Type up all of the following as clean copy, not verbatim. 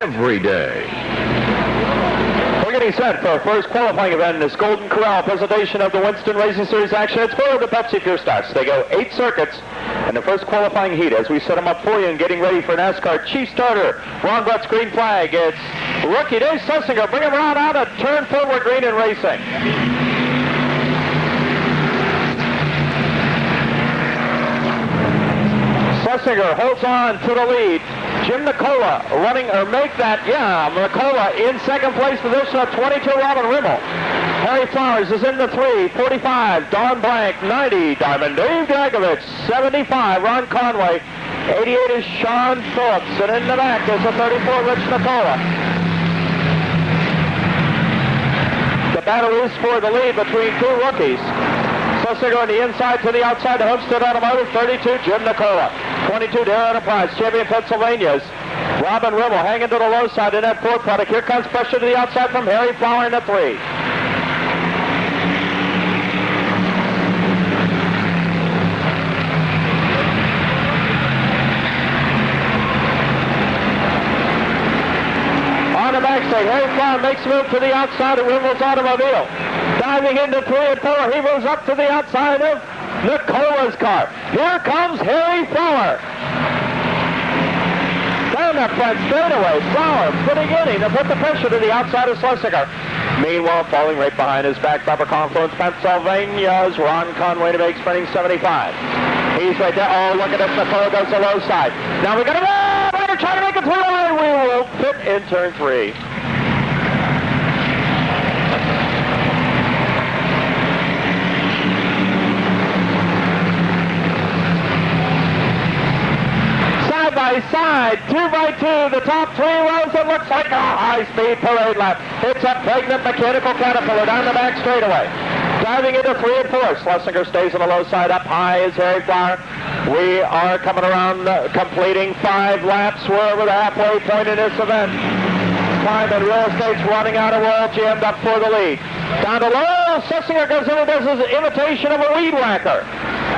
every day. We're getting set for our first qualifying event in this Golden Corral presentation of the Winston Racing Series action. It's for the Pepsi Pure Stocks. They go 8 circuits in the first qualifying heat as we set them up for you and getting ready for NASCAR Chief Starter. Ron Butts green flag. It's rookie Dave Sussinger. Bring him around out of turn forward green and racing. Sussinger holds on to the lead. Jim Nicola running, or make that, Nicola in second place position of 22, Robin Rimmel. Harry Flowers is in the 3, 45, Don Blank, 90, Diamond Dave Dragovich, 75, Ron Conway, 88 is Sean Phillips, and in the back is the 34, Rich Nicola. The battle is for the lead between two rookies. Sussinger on the inside to the outside to Homestead Automotive, 32, Jim Nicola. 22, Dare Enterprise, champion Pennsylvania's Robin Rimmel hanging to the low side in that fourth product. Here comes pressure to the outside from Harry Flower in the 3. On the backside, Harry Flower makes a move to the outside of Rimmel's automobile. Diving into 3 and 4, he moves up to the outside of Nicola's car. Here comes Harry Flower. Down that front straightaway, Flower putting in to put the pressure to the outside of Schlesinger. Meanwhile, falling right behind his back bumper, Confluence, Pennsylvania's Ron Conway to make sprinting 75. He's right there. Oh, look at this. Nicola goes to the low side. Now we got a rider trying to make it through. We will fit in turn 3. By side, 2 by 2, the top 3 rows. It looks like a high-speed parade lap. It's a pregnant mechanical caterpillar down the back straightaway. Diving into 3 and 4. Schlesinger stays on the low side. Up high is Harry Flower. We are coming around, completing 5 laps. We're over the halfway point in this event. Time and Real Estate's running out of oil, jammed up for the lead. Down to low, Schlesinger goes in and does his imitation of a weed whacker.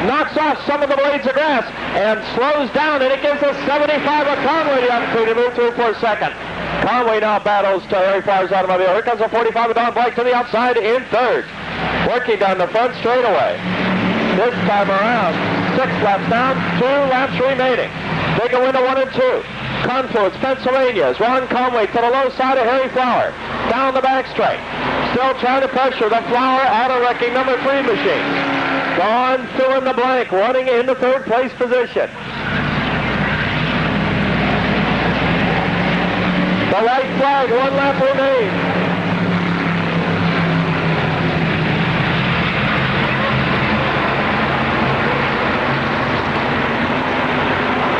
Knocks off some of the blades of grass and slows down, and it gives us 75 of Conway the opportunity to move through for a second. Conway now battles to Harry Flower's automobile. Here comes a 45 of Don Blake to the outside in third. Working down the front straightaway. This time around, 6 laps down, 2 laps remaining. They go into 1 and 2. Confluence, Pennsylvania's Ron Conway to the low side of Harry Flower. Down the back straight. Still trying to pressure the Flower auto-wrecking number 3 machine. Gone fill in the blank, running into 3rd place position. The white flag, 1 lap remains.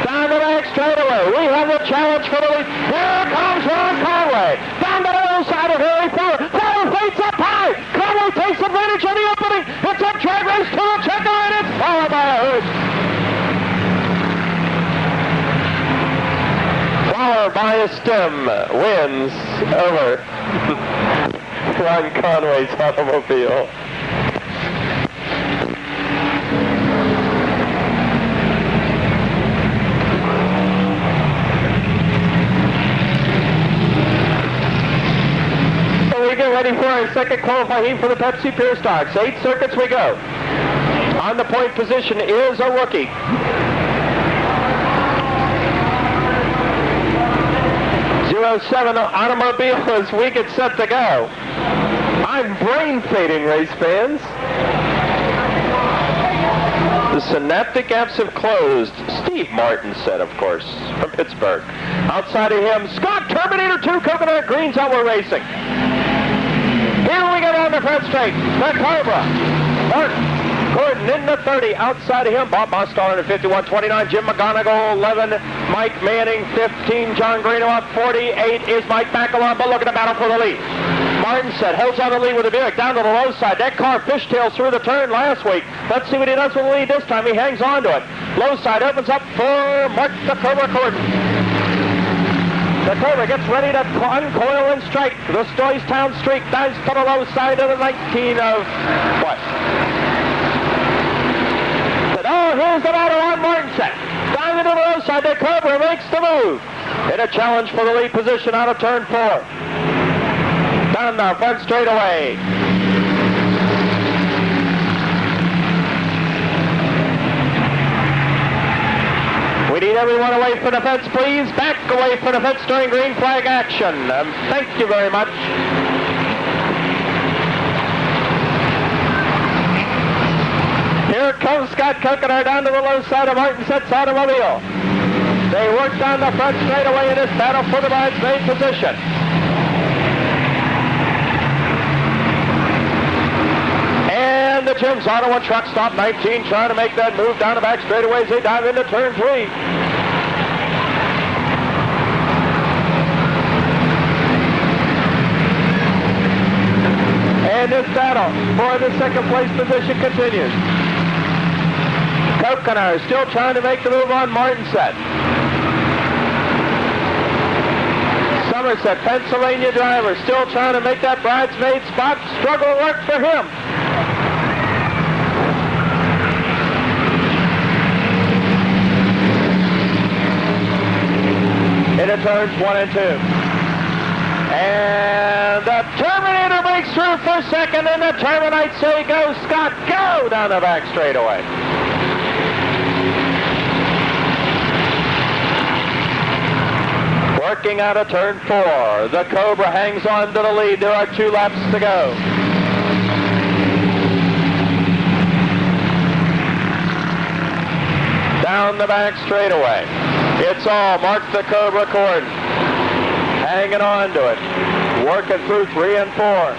Down the back straightaway, we have the challenge for the lead. Here comes Ron Conway. Down the other side of Harry Flower. Flower fates up high. Conway takes advantage of the opening. It's a drag race to the checker, and it's followed by a hood. Flower by a stem wins over Ron Conway's automobile. We get ready for our second qualifying heat for the Pepsi Pure Stocks. 8 circuits we go. On the point position is a rookie. .07 automobile as we get set to go. I'm brain fading, race fans. The synaptic apps have closed. Steve Martin said, of course, from Pittsburgh. Outside of him, Scott Terminator 2 Coconut Greens out we're racing. Here we go down the front straight. The Cobra. Martin Gordon in the 30. Outside of him, Bob Mostar in the 51-29. Jim McGonigal, 11. Mike Manning, 15. John Greeno up 48 is Mike Bacalon, but look at the battle for the lead. Martin said, holds on the lead with the Buick down to the low side. That car fishtails through the turn last week. Let's see what he does with the lead this time. He hangs on to it. Low side opens up for Mark the Cobra Gordon. The Cobra gets ready to uncoil and strike. The Stoystown streak dives to the low side of the 19 of what? Oh, here's the battle on Martin set. Down into the low side, the Cobra makes the move. in a challenge for the lead position out of turn 4. Down the front straightaway. We need everyone away from the fence, please. Back away from the fence during green flag action. Thank you very much. Here comes Scott Coconut down to the low side of Martinset's automobile. They work down the front straightaway in this battle for the bridesmaid position. And the Jim's Auto and Truck Stop 19 trying to make that move down the back straightaway as they dive into turn 3. And this battle for the second place position continues. Coconut is still trying to make the move on Martinset. Somerset, Pennsylvania driver, still trying to make that bridesmaid spot. Struggle work for him. Into turns 1 and 2. And the Terminator breaks through for second, and the Terminite say, go Scott, go down the back straightaway. Working out of turn 4. The Cobra hangs on to the lead. There are 2 laps to go. Down the back straightaway. It's all Mark the Cobra Corden. Hanging on to it. Working through 3 and 4.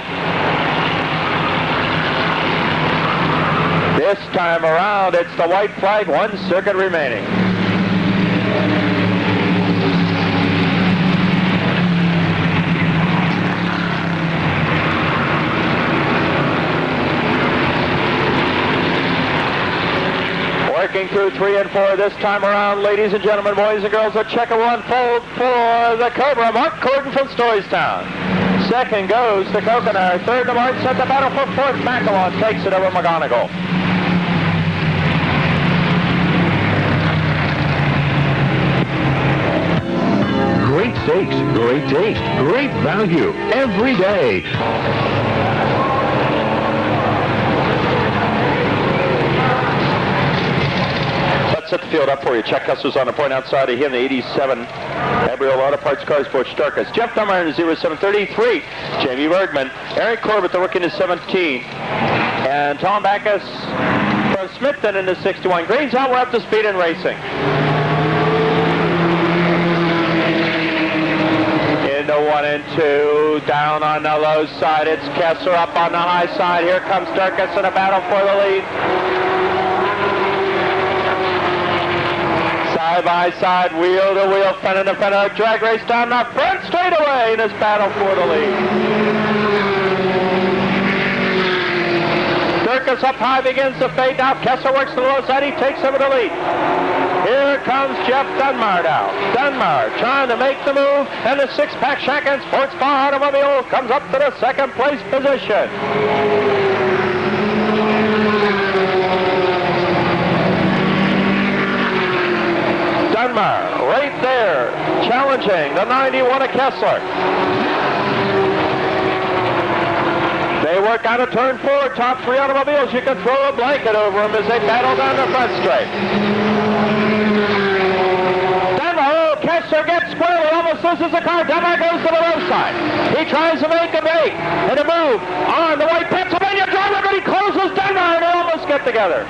This time around, it's the white flag, 1 circuit remaining. Working through 3 and 4 this time around, ladies and gentlemen, boys and girls, a checker will unfold for the Cobra, Mark Corden from Stoystown. Second goes to Coconut. Third to Martin set the battle for 4th. McElwain takes it over McGonigal. Great stakes, great taste, great value every day. Set the field up for you. Chuck Kessler's on the point outside of him. The 87 Gabriel Auto Parts Cars Butch Starkus. Jeff Dummer in the 0733. Jamie Bergman. Eric Corbett, the rookie in the 17. And Tom Backus from Smithton in the 61. Green's out. We're up to speed and racing. Into 1 and 2. Down on the low side. It's Kessler up on the high side. Here comes Starkus in a battle for the lead. Side by side, wheel to wheel, fender to fender, drag race down the front straightaway in this battle for the lead. Durkas up high begins to fade now. Kessler works to the low side. He takes over the lead. Here comes Jeff Dunmar now. Dunmar trying to make the move, and the 6-pack Shanken Sports Car automobile comes up to the second place position. Dunmar right there, challenging the 91 of Kessler. They work out of turn 4, top 3 automobiles. You can throw a blanket over them as they battle down the front straight. Dunmar, Kessler gets square, almost loses the car. Dunmar goes to the low side. He tries to make a break and a move on the white Pennsylvania driver, but he closes Dunmar and they almost get together.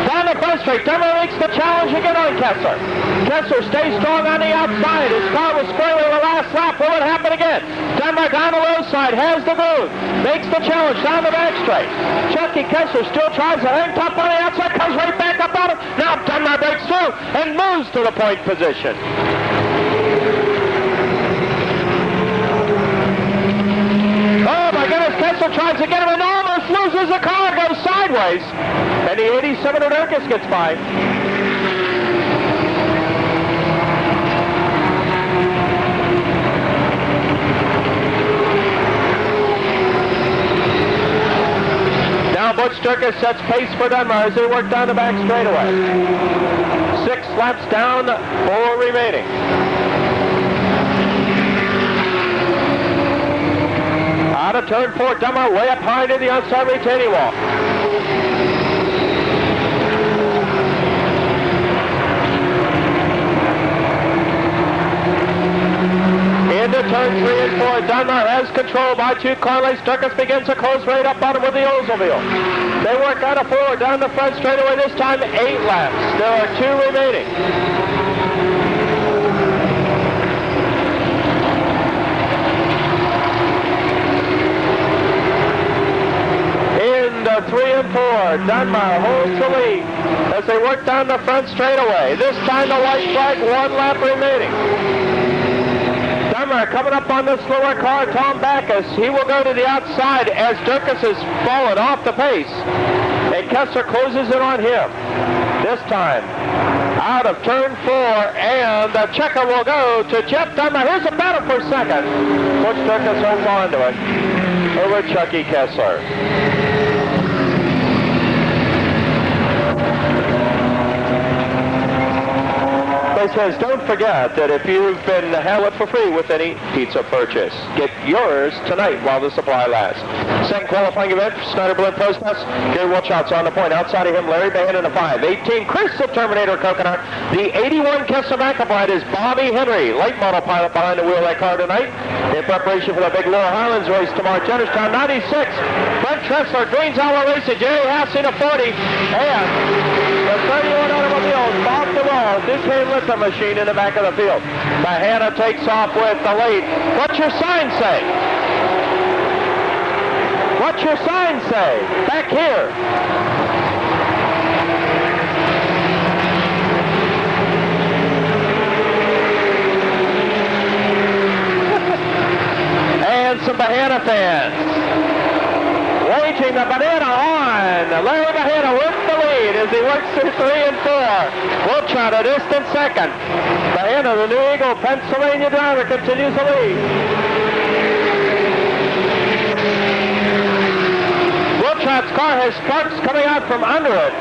Down the front straight, Dunmar makes the challenge again on Kessler. Kessler stays strong on the outside. His car was squarely in the last lap. Will it happen again? Dunmar down the low side, has the move, makes the challenge down the back straight. Chucky Kessler still tries to hang top on the outside, comes right back up on him. Now Dunmar breaks through and moves to the point position. Oh my goodness, Kessler tries to get him and almost loses the car, goes sideways. And the 87 of Durkas gets by. Now Butch Durkas sets pace for Dunmar as they work down the back straightaway. 6 laps down, 4 remaining. Out of turn 4, Dunbar way up high to the outside retaining wall. Into turn 3 and 4, Dunbar has control by 2 car lengths. Durkis begins a close right up bottom with the Oldsmobile. They work out of 4 down the front straightaway, this time 8 laps. There are 2 remaining. Into 3 and 4, Dunbar holds the lead as they work down the front straightaway. This time the white flag, 1 lap remaining. Dunbar coming up on the slower car, Tom Backus. He will go to the outside as Durkis has fallen off the pace. And Kessler closes in on him. This time, out of turn 4, and the checker will go to Jeff Dunbar. Here's a battle for second. Butch Durkis holds on to it over Chucky Kessler. It says, don't forget that if you've been held for free with any pizza purchase, get yours tonight while the supply lasts. Second qualifying event, Snyder Blend Protest. Gary Wilchout's on the point. Outside of him, Larry Bahan in the 5. 18, Chris the Terminator Coconut. The 81 Kessler backup ride is Bobby Henry, late model pilot behind the wheel of that car tonight. In preparation for the big Laura Highlands race tomorrow, Jennerstown 96. Brent Tressler, Greens Hour Racing, Jerry Haas in a 40. And the 31 automobiles off the wall. This hand lift machine in the back of the field. Mahana takes off with the lead. What's your sign say? What's your sign say? Back here. And some Bahana fans. Waging the banana on. Larry Bahana with the lead as he works through 3 and 4. Wilchot a distant second. Bahana, the New Eagle, Pennsylvania driver, continues the lead. Wilchot's car has sparks coming out from under it.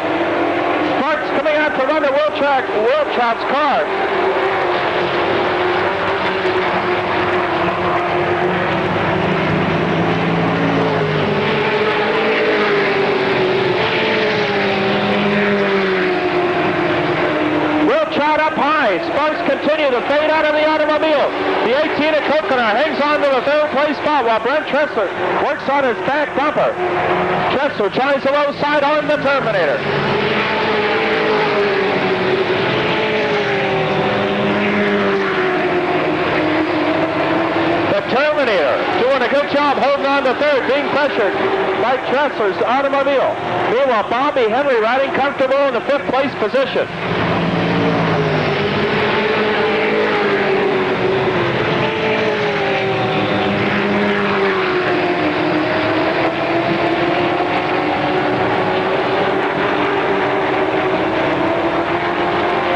Sparks coming out from under Wilchot's car. Wilchot up high. Sparks continue to fade out of the automobile. The 18 of Coconut hangs on to the 3rd place spot while Brent Tressler works on his back bumper. Tressler tries the low side on the Terminator. The Terminator doing a good job holding on to 3rd, being pressured by Tressler's automobile. Meanwhile, Bobby Henry riding comfortable in the 5th place position.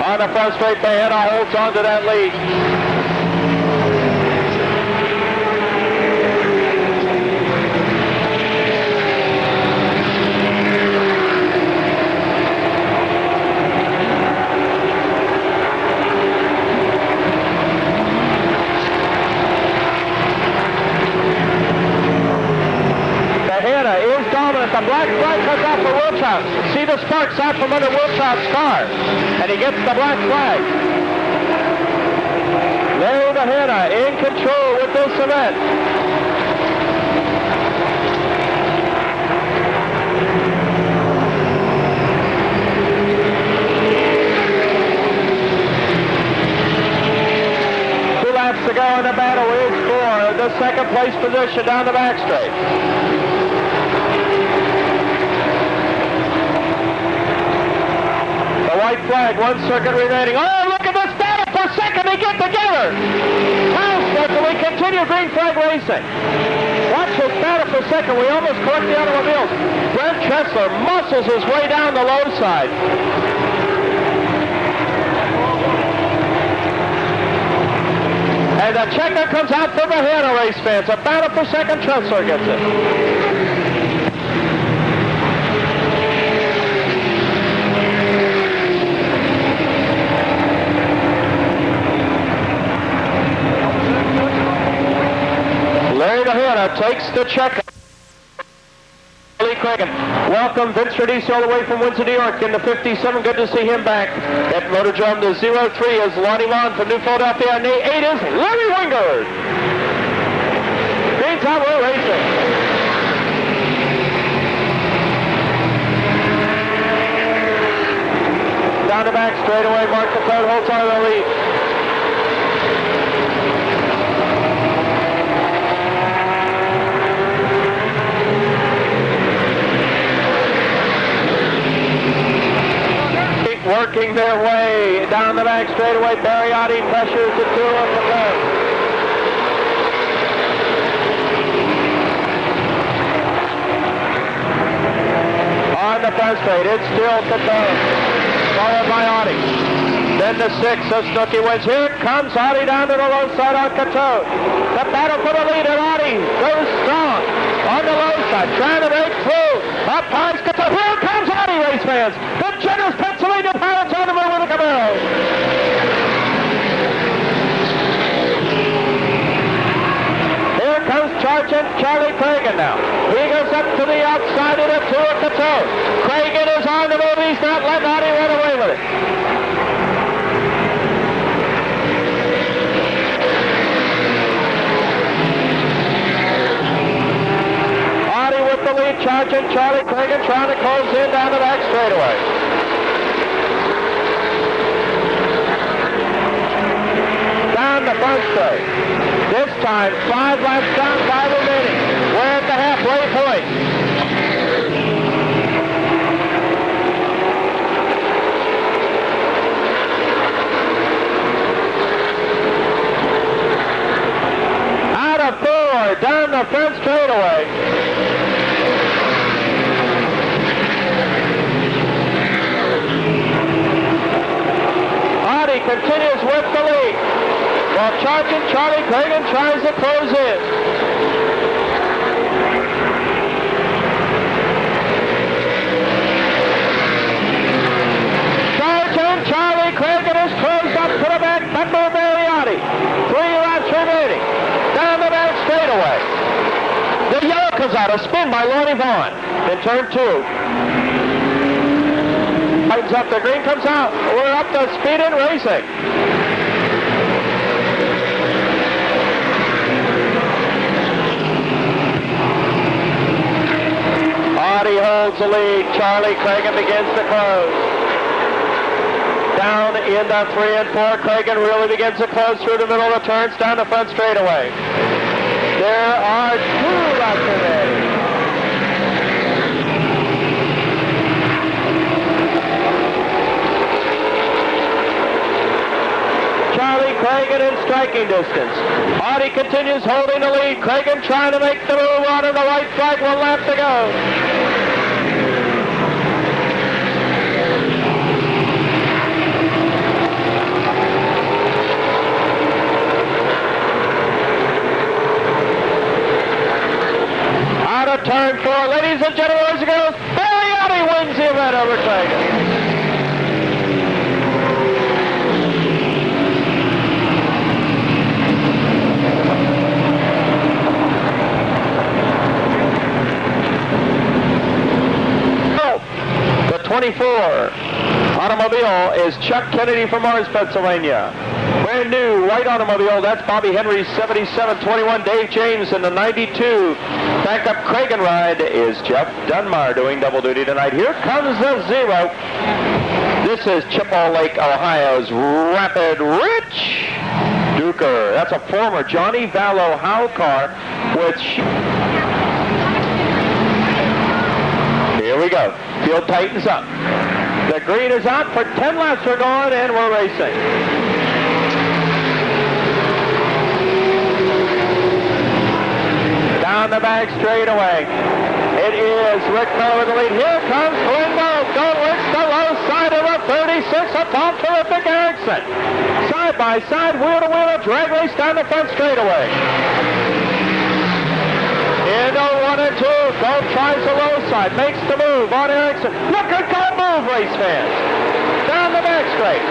On the front straight, Bahana holds on to that lead. Bahana is dominant. The black flag comes out for Wilchot. See the sparks out from under Wilchot's car. And he gets the black flag. Larry Bahana in control with this event. Two laps to go in the battle is for the 2nd place position down the back straight. White flag, 1 circuit remaining. Oh, look at this battle for second. They get together. As we continue green flag racing. Watch this battle for second. We almost correct the automobiles. Brent Tressler muscles his way down the low side. And the checker comes out for Bahana race fans. A battle for second. Tressler gets it. Cartagena takes the check. Lee Cragen. Welcome, Vince Radice, all the way from Windsor, New York, in the 57. Good to see him back at Motordrome. The 03 is Lonnie Vaughn from New Philadelphia, and the 8 is Larry Wingard. Meantime, we're racing. Down the back straightaway, Mark Capone holds on to the lead. Working their way down the back straightaway. Barriotti pressures the two of the front. On the front straight, it's still Capone, followed by Audi. Then the 6 of Snooki wins. Here comes Audi down to the low side on Capone. The battle for the lead, and Audi goes strong on the low side, trying to break through. Up high, Capone. Here comes Audi, race fans. The generous Pennsylvania Pirates on the move with the Camaro. Here comes Sergeant Charlie Cragen now. He goes up to the outside of the two of Capone. Cragen is on the move. He's not letting Audi run away with it. Audi with the lead. Sergeant Charlie Cragen trying to close in down the back straightaway. Down the front straight. This time, 5 laps down, 5 remaining. We're at the halfway point. Out of 4, down the front straightaway. Audi continues with the lead, while Sergeant Charlie Cragen tries to close in. Sergeant Charlie Cragen is closed up to the back, Bumper Barriotti. 3 laps remaining. Down the back straightaway. The yellow comes out, a spin by Lonnie Vaughn in turn 2. Tightens up, the green comes out. We're up to speed and racing. Audi holds the lead. Charlie Cragen begins to close. Down in the 3 and 4, Cragen really begins to close through the middle of the turns down the front straightaway. There are 2 laps remaining. Charlie Cragen in striking distance. Audi continues holding the lead. Cragen trying to make the move on to the right flag. 1 lap to go. Out of turn 4, ladies and gentlemen, boys and girls, Barriotti wins the event over Cragen. The 24 automobile is Chuck Kennedy from Mars, Pennsylvania. Brand new white automobile, that's Bobby Henry's 7721. Dave James in the 92. Backup Cragen ride is Jeff Dunbar doing double duty tonight. Here comes the 0. This is Chippewa Lake, Ohio's Rapid Rich Duker. That's a former Johnny Vallow Howe car with... Here we go. Field tightens up. The green is out for 10 laps are gone, and we're racing. Down the back straightaway. It is Rick Miller with the lead. Here comes Glenn Moe. Goldwicks the low side of a 36 atop terrific Erickson. Side by side, wheel to wheel, a drag race down the front straightaway. Into 1 and 2. Gold tries the low side, makes the move on Erickson. Look at Gold move, race fans. Down the back straight.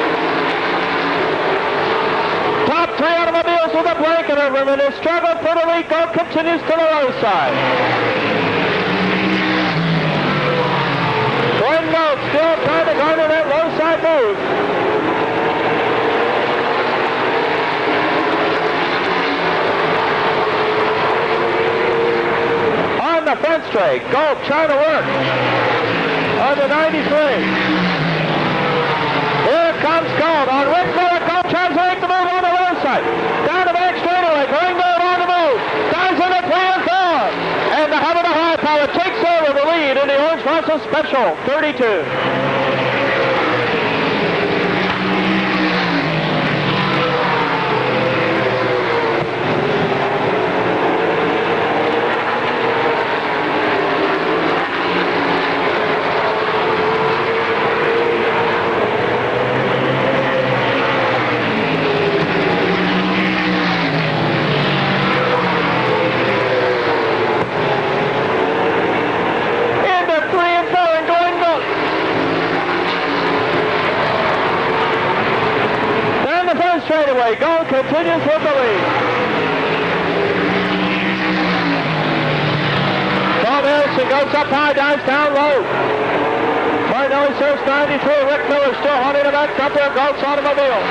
top three automobiles with a blanket over them, and his struggle for the lead goal continues to the low side. Glenn Gold still trying to garner that low side move. On the front straight, Gold trying to work on the 93. Here comes Gold on Rick Miller. Gold tries to make the move on the low side. Down the back straightaway. Glenn Gold on the move. Dives into 3 and 4. And the Hubbard of High Power takes over the lead in the Orange Blossom Special 32. Straightaway, Gold continues with the lead. Bob Harrison goes up high, dives down low. Martinelli serves 93. Rick Miller still hunting the back up there. Gold's automobile.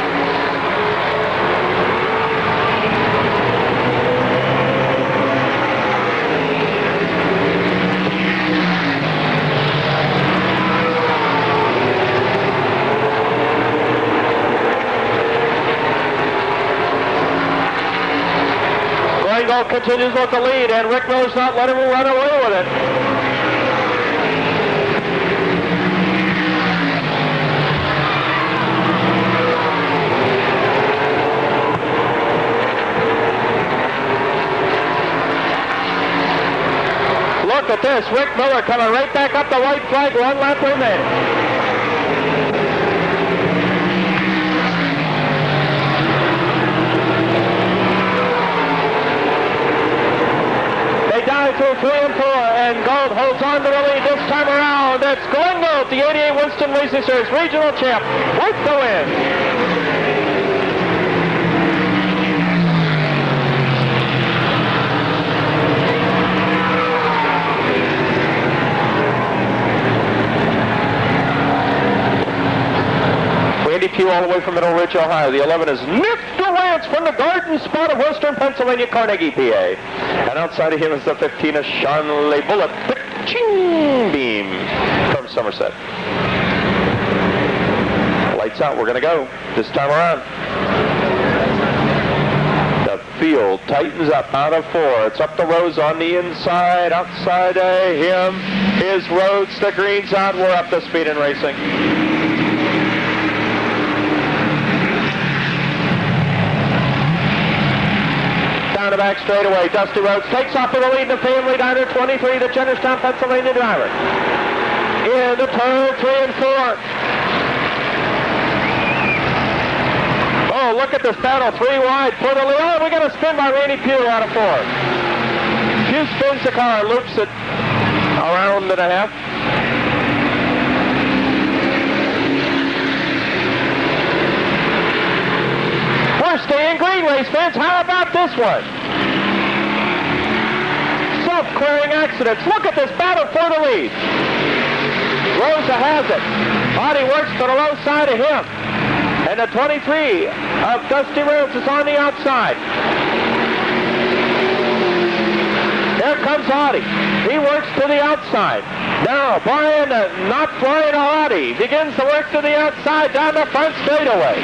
Gold continues with the lead, and Rick Miller's not letting him run away with it. Look at this, Rick Miller coming right back up the white flag, 1 lap remaining. Dive through 3 and 4, and Gold holds on to the lead this time around. It's Glenn Gold, the 88 Winston Racing Series regional champ, with the win. Randy Pugh all the way from Middle Ridge, Ohio. The 11 is Nick DeLance from the Garden Spot of Western Pennsylvania, Carnegie, PA. And outside of him is the 15 of Sean LeBullet, Ching Beam from Somerset. Lights out, we're going to go this time around. The field tightens up out of 4. It's up the Rose on the inside. Outside of him is Rhodes. The green's out. We're up to speed and racing. The back straightaway. Dusty Rhodes takes off for the lead in the family down to 23, the Jennerstown, Pennsylvania driver. In the turn 3 and 4. Oh, look at this battle. 3 wide for the lead. Oh, we got a spin by Randy Pugh out of 4. Pugh spins the car, loops it around and a half. We're staying green, race fans. How about this one? Self-clearing accidents. Look at this battle for the lead. Rosa has it. Audi works to the low side of him. And the 23 of Dusty Rhodes is on the outside. Here comes Audi. He works to the outside. Now, Brian, not Brian Audi, begins to work to the outside down the front straightaway.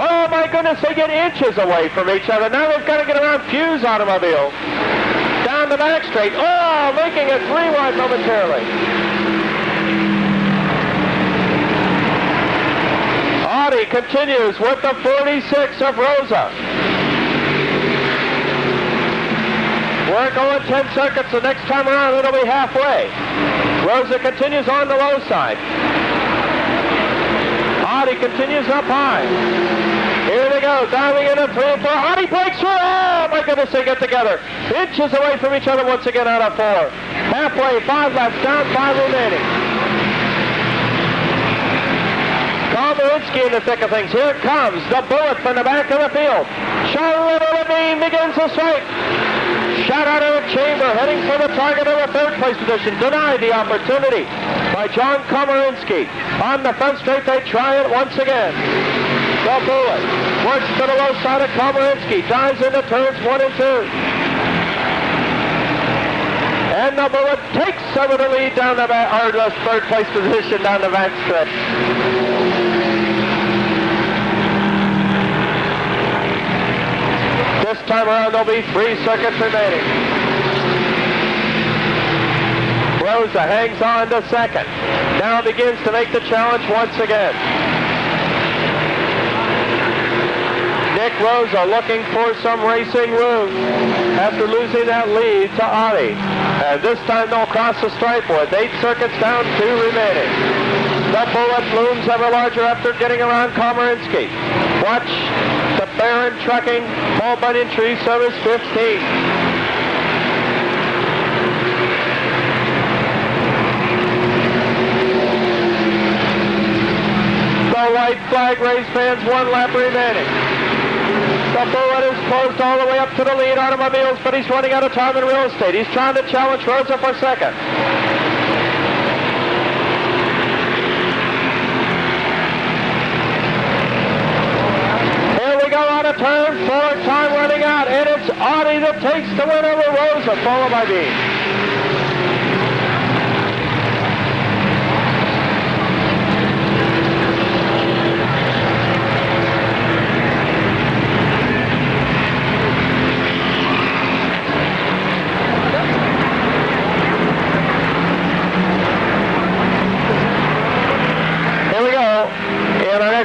Oh my goodness, they get inches away from each other. Now they've got to get around Pugh's automobile. Down the back straight. Oh, making it 3 wide momentarily. Audi continues with the 46 of Rosa. We're going 10 circuits. The next time around, it'll be halfway. Rosa continues on the low side. Audi continues up high. Here they go, diving into 3 and 4. Audi breaks through. Oh, my goodness, they get together. Inches away from each other once again out of 4. Halfway, 5 laps down, 5 remaining. Comes Komarinsky in the thick of things. Here comes the bullet from the back of the field. Charlotte Levine begins to strike. Shot out of the chamber, heading for the target of the third place position. Denied the opportunity by John Komarinsky. On the front straight, they try it once again. The bullet works to the low side of Komarinsky. Dives into turns 1 and 2. And the bullet takes over the lead down the back, or the third place position down the back stretch. This time around, there'll be 3 circuits remaining. Rosa hangs on to second. Now begins to make the challenge once again. Nick Rosa looking for some racing room after losing that lead to Adi. And this time they'll cross the stripe with 8 circuits down, 2 remaining. The bullet looms ever larger after getting around Komarinsky. Watch the Baron Trucking Paul Bunyan Tree Service 15. The white flag race fans, 1 lap remaining. The bullet is closed all the way up to the lead automobiles, but he's running out of time in real estate. He's trying to challenge Rosa for second. Here we go on a turn 4, time running out, and it's Audi that takes the win over Rosa, followed by Bean.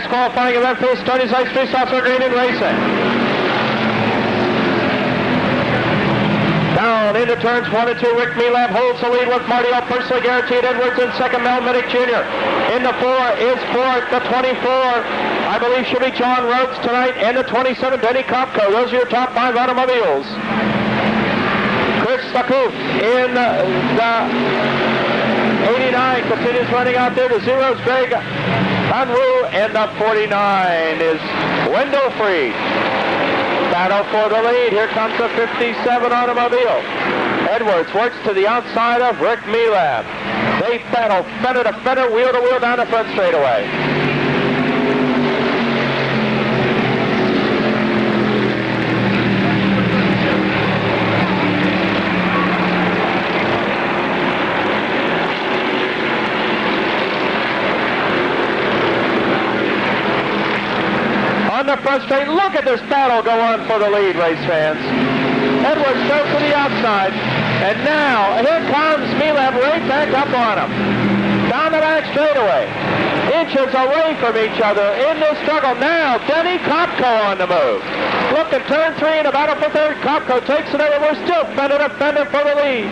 Qualifying event for the Stony Side Street Stops are green in racing. Down into turns 1 and 2, Rick Melab holds the lead with Marty O. Personally Guaranteed Edwards in second, Mel Middick Jr. In the 4 is fourth, the 24, I believe should be John Rhodes tonight, and the 27, Denny Kopko. Those are your top 5 automobiles. Chris Lacouf in the 89 continues running out there to zeros. Greg Unruh, and the 49 is window free. Battle for the lead. Here comes the 57 automobile. Edwards works to the outside of Rick Melab. They battle fender to fender, wheel to wheel down the front straightaway. On the front straight, look at this battle go on for the lead, race fans. Edwards goes to the outside, and now here comes Melab right back up on him. Down the back straightaway. Inches away from each other in this struggle. Now, Denny Kopko on the move. Look at turn 3 in a battle for third. Kopko takes it over. We're still fender to fender for the lead.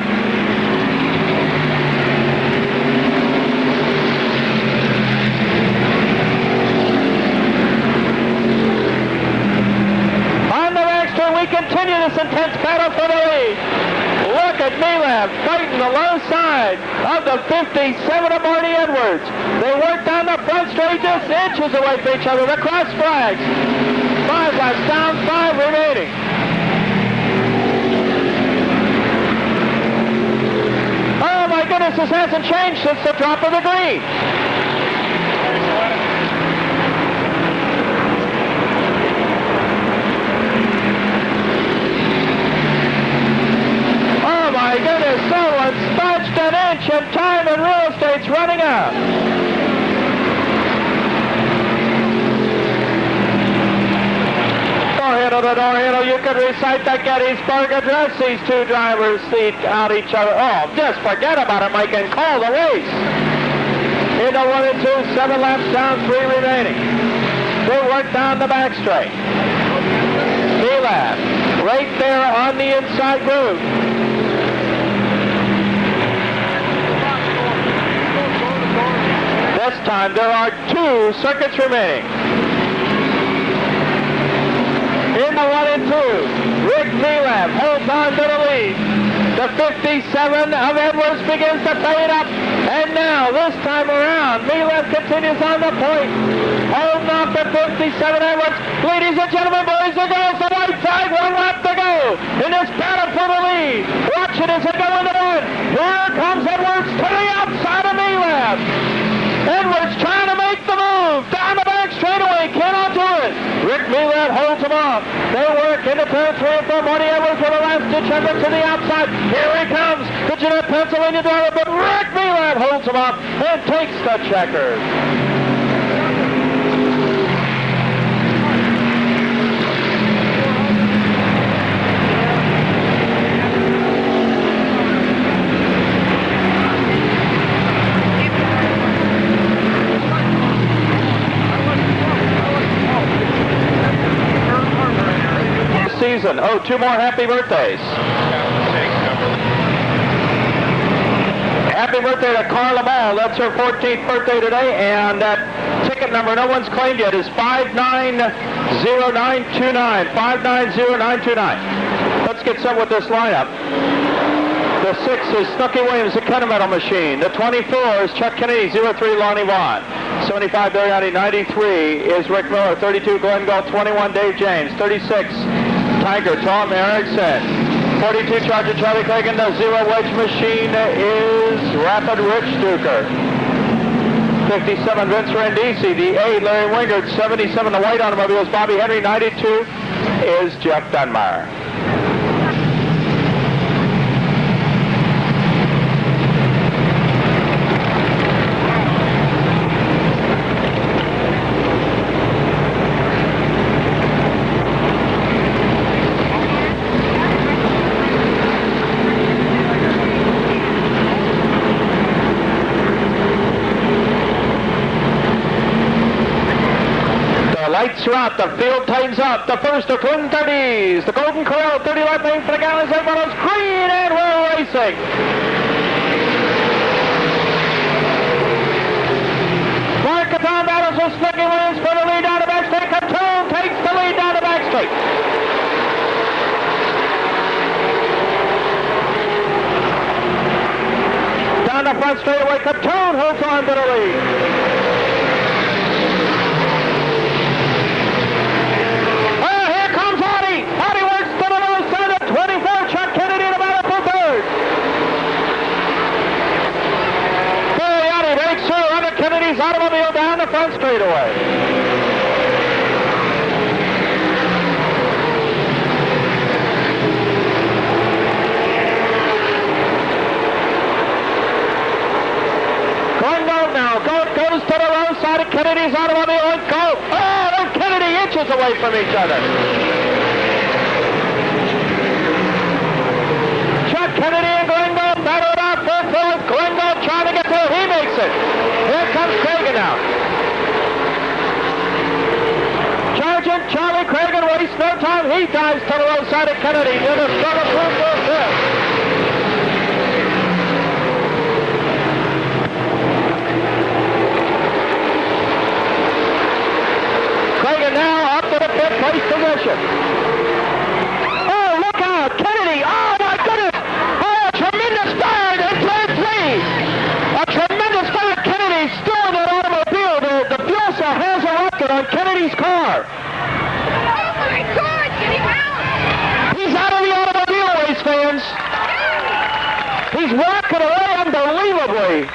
We continue this intense battle for the lead. Look at Melab fighting the low side of the 57 of Marty Edwards. They work down the front straight, just inches away from each other. The cross flags. 5 laps down, 5 remaining. Oh my goodness, this hasn't changed since the drop of the green. My goodness, someone spotched an inch and time and real estate's running out. Door handle to door handle, you could recite the Gettysburg Address. These 2 drivers see out each other. Oh, just forget about it, Mike, and call the race. Into 1 and 2, 7 laps down, 3 remaining. They work down the back straight. Melab right there on the inside groove. This time there are 2 circuits remaining. In the 1 and 2, Rick Melab holds on to the lead. The 57 of Edwards begins to fade up, And now, this time around, Milev continues on the point. Holding off the 57 Edwards. Ladies and gentlemen, boys and girls, the right side, 1 lap to go in this battle for the lead. Watch it as they go into one. Here comes Edwards to the outside of Milev. Edwards trying to make the move. Down the back straightaway, cannot do it. Rick Milev holds him off. They work into turn 3 and 4. Marty Edwards with a last-ditch effort to the outside. Here he comes, the Jeanette, Pennsylvania driver, but Rick Milev holds him off and takes the checkers. Season. Oh, 2 more happy birthdays. Happy birthday to Carla Ball. That's her 14th birthday today, and that ticket number no one's claimed yet is 590929. 590929. Let's get some with this lineup. The 6 is Snooky Williams, the Kennemetal Machine. The 24 is Chuck Kennedy, 03 Lonnie Vaughn. 75 Bigliotti, 93 is Rick Miller. 32 Glenn Galt, 21 Dave James. 36 Tiger Tom Erickson. 42 Charger Charlie Cragen. The 0 Wedge Machine is Rapid Rich Duker. 57 Vince Randisi. The 8 Larry Wingard. 77 the White Automobiles Bobby Henry. 92 is Jeff Dunmire. Lights are out. The field tightens up. The first of twin 30s. The Golden Corral 30 lap lane for the Gallons and Bottles. Green, and we're racing. Mark Caton battles with Snooky Williams for the lead down the back straight. Caton takes the lead down the back straight. Down the front straightaway, Caton holds on to the lead. Kennedy's automobile down the front straightaway. Going Gold now. Gold goes to the low side of Kennedy's automobile and Gold. Oh, and Kennedy inches away from each other. Chuck Kennedy and Glenn Gold battle it out for fourth. Glenn Gold trying to get through. He makes it. Here comes Cragen now. Sergeant Charlie Cragen wastes no time. He dives to the low side of Kennedy. Near the struggle through for fifth. Cragen now up to the 5th place position. Oh, look out. Kennedy. Oh, my goodness. Oh, a tremendous fire in turn 3. A tremendous fire. Kennedy still in that automobile. The fuel cell has erupted on Kennedy's car. Oh my God, get him out! He's out of the automobile race, fans. He's walking away unbelievably.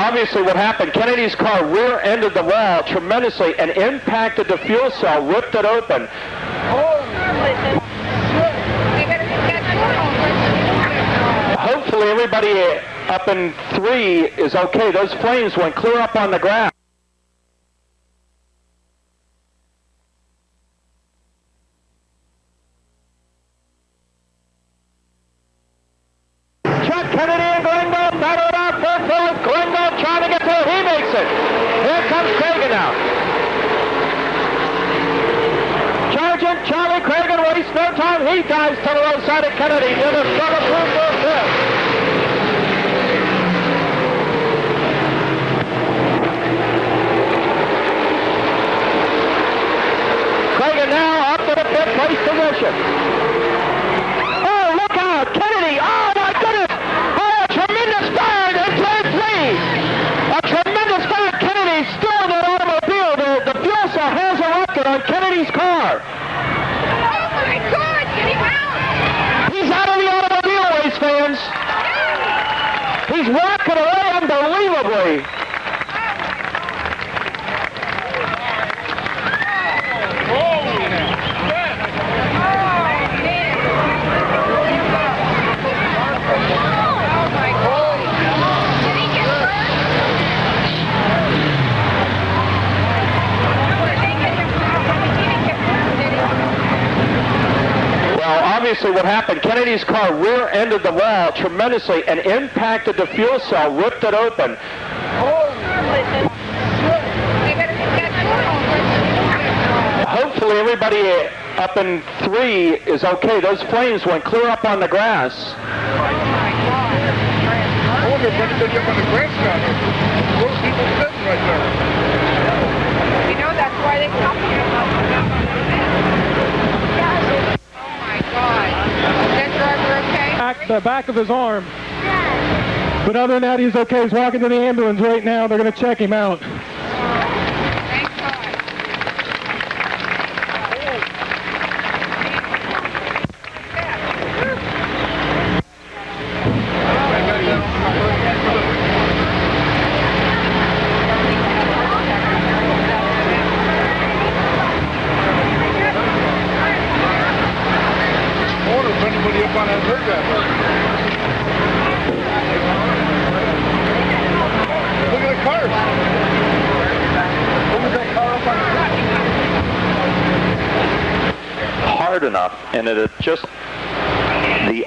Obviously what happened, Kennedy's car rear-ended the wall tremendously and impacted the fuel cell, ripped it open. Hopefully everybody up in 3 is okay. Those flames went clear up on the ground. Chuck Kennedy and Glenn Gold battled out for fourth. Glenn Gold trying to get through. He makes it. Here comes Cragen now. Sergeant Charlie Cragen He dives to the low side of Kennedy. The other struggle through for a fifth. Cragen now up to the fifth place position. Oh, look out! Kennedy! Oh, my goodness! Oh, a tremendous start in turn three! A tremendous start! Kennedy still in that automobile. The fuel cell has erupted on Kennedy's car. Oh my God, get him out! He's out of the automobile race, fans. He's walking away unbelievably. Obviously what happened, Kennedy's car rear-ended the wall tremendously and impacted the fuel cell, ripped it open. Hopefully everybody up in three is okay. Those flames went clear up on the grass. I wonder if anybody up on the grass got it. Those people sitting right there. You know, that's why they come here. The back of his arm. But other than that, he's okay. He's walking to the ambulance right now. They're going to check him out. Thank God. Anybody up on that heard that? Look at the cars. Look at that car up on the Hard enough, and it is just the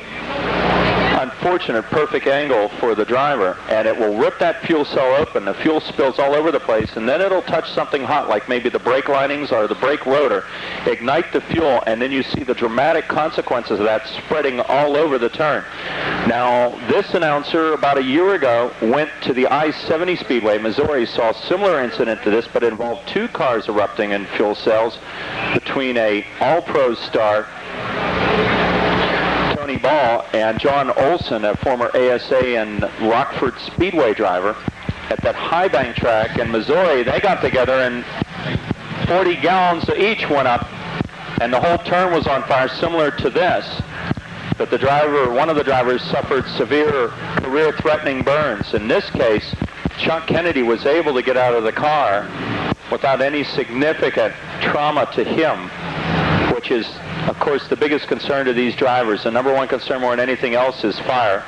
unfortunate perfect angle for the driver, and it will rip that fuel cell open. The fuel spills all over the place, and then it'll touch something hot like maybe the brake linings or the brake rotor, ignite the fuel, and then you see the dramatic consequences of that spreading all over the turn. Now, this announcer about a year ago went to the I-70 Speedway, Missouri, saw a similar incident to this, but it involved two cars erupting in fuel cells between a All-Pro star, Tony Ball, and John Olson, a former ASA and Rockford Speedway driver. At that high bank track in Missouri, they got together and 40 gallons each went up, and the whole turn was on fire, similar to this. But the driver, one of the drivers, suffered severe career-threatening burns. In this case, Chuck Kennedy was able to get out of the car without any significant trauma to him, which is, of course, the biggest concern to these drivers. The number one concern more than anything else is fire.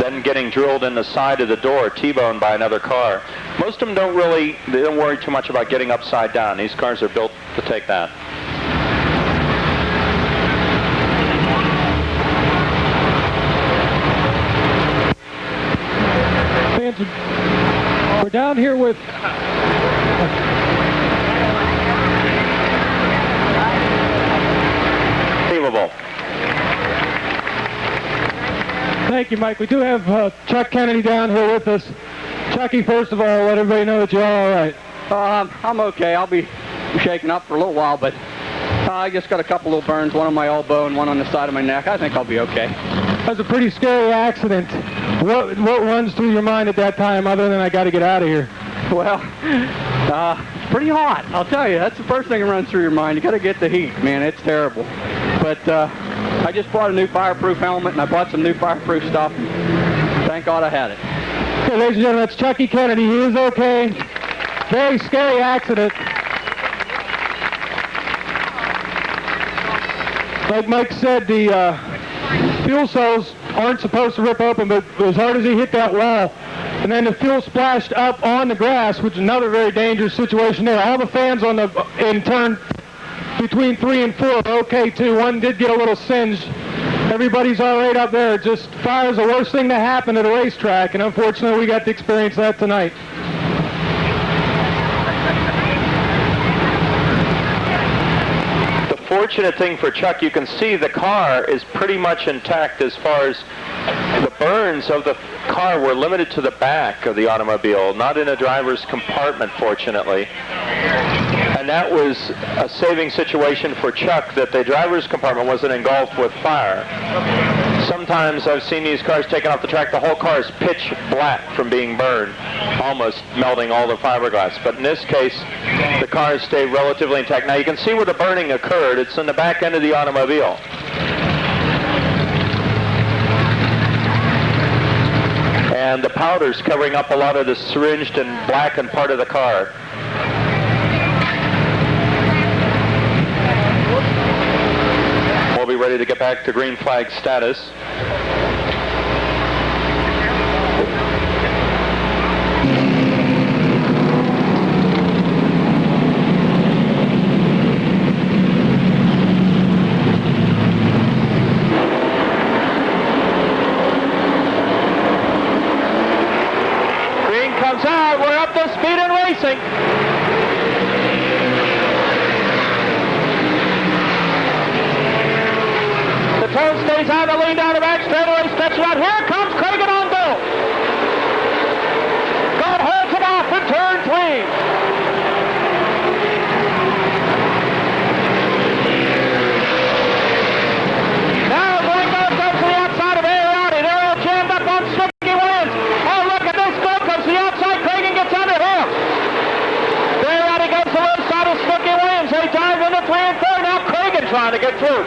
Then getting drilled in the side of the door, T-boned by another car. Most of them don't worry too much about getting upside down. These cars are built to take that. We're down here with Thank you, Mike. We do have Chuck Kennedy down here with us. Chucky, first of all, let everybody know that you're all right. I'm okay. I'll be shaking up for a little while, but I just got a couple little burns, one on my elbow and one on the side of my neck. I think I'll be okay. That was a pretty scary accident. What runs through your mind at that time other than I got to get out of here? Well, it's pretty hot. I'll tell you, that's the first thing that runs through your mind. You got to get the heat, man. It's terrible. But I just bought a new fireproof helmet and I bought some new fireproof stuff. Thank God I had it. Okay, ladies and gentlemen, that's Chucky Kennedy. He is okay. Very scary accident. Like Mike said, the fuel cells aren't supposed to rip open, but as hard as he hit that wall, and then the fuel splashed up on the grass, which is another very dangerous situation there. All the fans in turn between 3 and 4 are okay too. One did get a little singed. Everybody's all right up there. Just fire is the worst thing to happen at a racetrack, and unfortunately we got to experience that tonight. fortunate thing for Chuck, you can see the car is pretty much intact as far as the burns of the car were limited to the back of the automobile, not in a driver's compartment, fortunately. And that was a saving situation for Chuck, that the driver's compartment wasn't engulfed with fire. Sometimes I've seen these cars taken off the track, the whole car is pitch black from being burned, almost melting all the fiberglass. But in this case, the cars stay relatively intact. Now you can see where the burning occurred. It's in the back end of the automobile. And the powder's covering up a lot of the syringed and blackened part of the car. We'll be ready to get back to green flag status. Green comes out. We're up to speed and racing. Tone stays on the lean down the back straightaway, stretches out. Here comes Craig on Bill. God holds it off in turn 3. Now Gringo goes to the outside of Ariati. They're all jammed up on Snooky wins. Oh, look at this. Go comes to the outside. Craig gets under him. Ariati goes to the left side of Snooky Williams. They dive into 3 and 4. Now Craig trying to get through.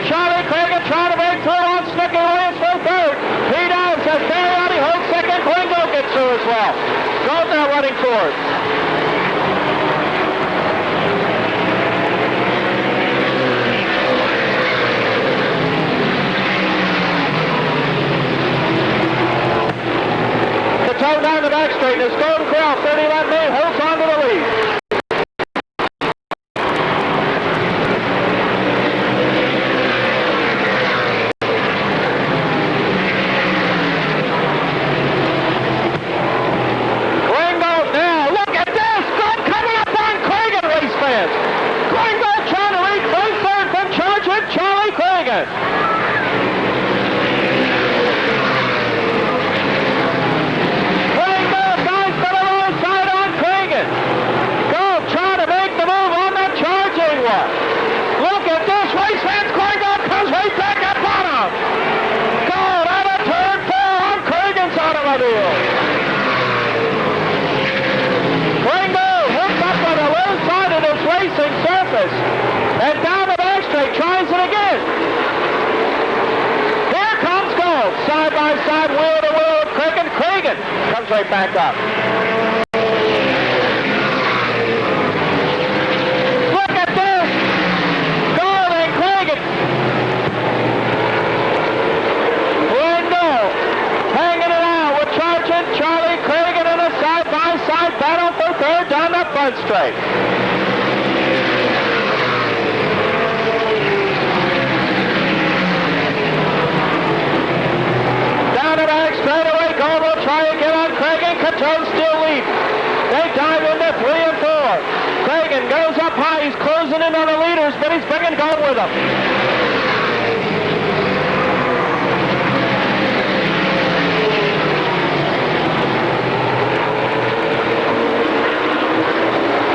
Charlie Craig trying to break through on Snooky Williams for third. He does as Ariati holds second. Gringo gets through as well. Gold now running fourth. The toe down the back straight is Golden Corral. 30 left main holds on to the lead. And down the back straight, tries it again. Here comes Gold. Side by side, wheel to wheel with Craig. Craig comes right back up. Look at this. Gold and Craig. Window hanging it out with Chargent, Charlie Craig in a side by side battle for third down the front straight. Straightaway, Gold will try again on Cragen. Catone still leads. They dive into 3 and 4. Cragen goes up high. He's closing in on the leaders, but he's bringing Gold with him.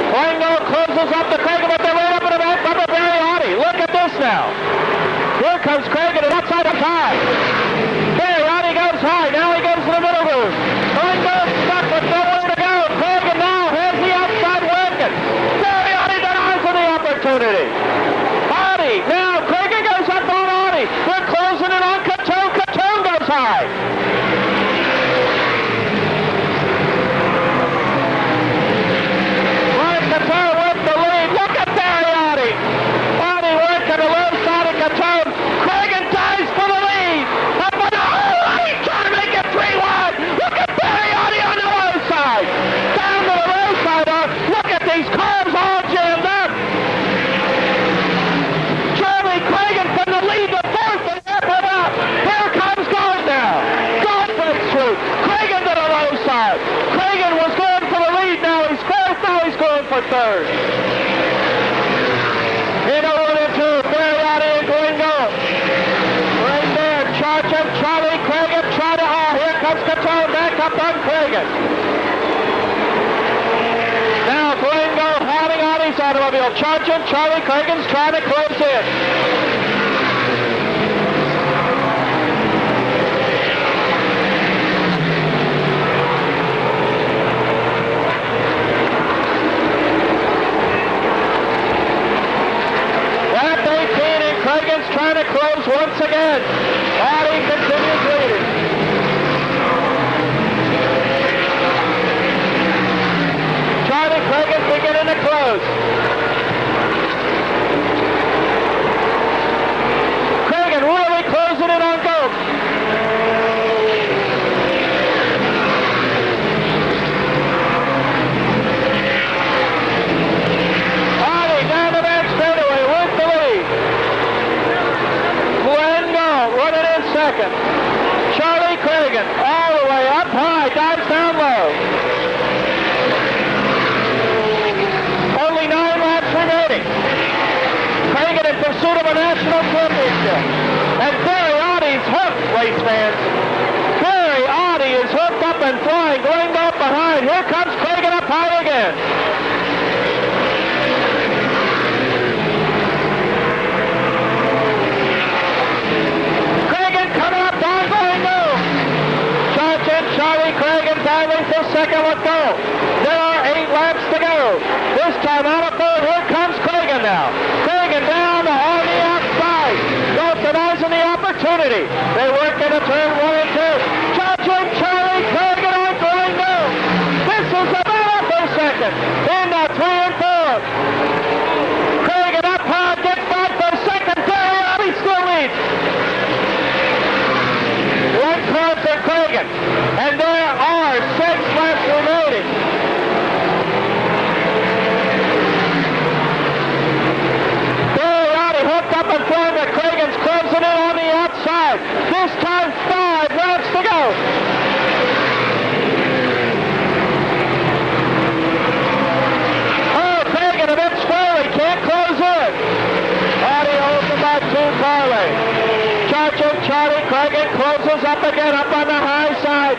Gringo closes up to Cragen, but they're right up in the back. Bubba Ariati. Look at this now. Here comes Cragen, and outside up high. Ariati goes high. Now he goes to the middle room. Gringo's stuck with nowhere to go. Cragen now has the outside working. Ariati denies for the opportunity. Audi. Now Cragen goes up on Audi. They're closing it on Catone. Catone goes high. Ryan Catone with the lead. Look at Ariati. Audi working the left side of Catone. Cragen ties for the lead. up on Cragen. Now Glengo having on his automobile. Charging. Charlie Cragen's trying to close in. Lap 18 and Cragen's trying to close once again. Audi continues leading. Charlie Cragen's beginning to close. Cragen really closing it on Gold. Audi down the back straightaway with the lead. Glenn Gold running in second. Charlie Cragen all the way up high, dives down low. Only 9 laps remaining. Cragen in pursuit of a national championship. And Barry Audi's hooked, race fans. Barry Audi is hooked up and flying, going up behind. Here comes Cragen up high again. Cragen coming up on Glengo. Charlie Cragen battling for second with Gold. There are 8 laps to go. This time out of third, here comes Cragen now. Cragen down on the outside. Utilizing the opportunity. They work into turn 1 and 2. Charlie Cragen on Glengo. This is a battle for second. Into 3 and 4. Cragen up high, gets back for second. Barry Audi still leads. 1 car for Cragen. And there are 6 laps remaining. Barry Audi hooked up in front, but Cragen's closing in on the outside. This time 5 laps to go. Oh, Cragen a bit slowly, can't close in. Audi holds about 2 car lengths. Charlie Cragen closes up again, up on the high side.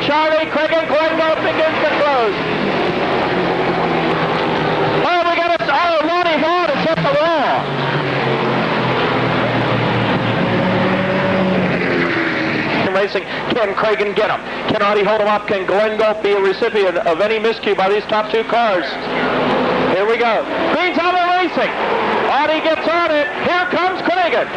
Charlie Cragen, Glengo begins to close. Oh, we got a... Oh, Lonnie Vaughn has hit the wall. Racing, can Cragen get him? Can Audi hold him up? Can Glengo be a recipient of any miscue by these top 2 cars? Here we go. Green's out of racing. Audi gets on it. Here comes Cragen.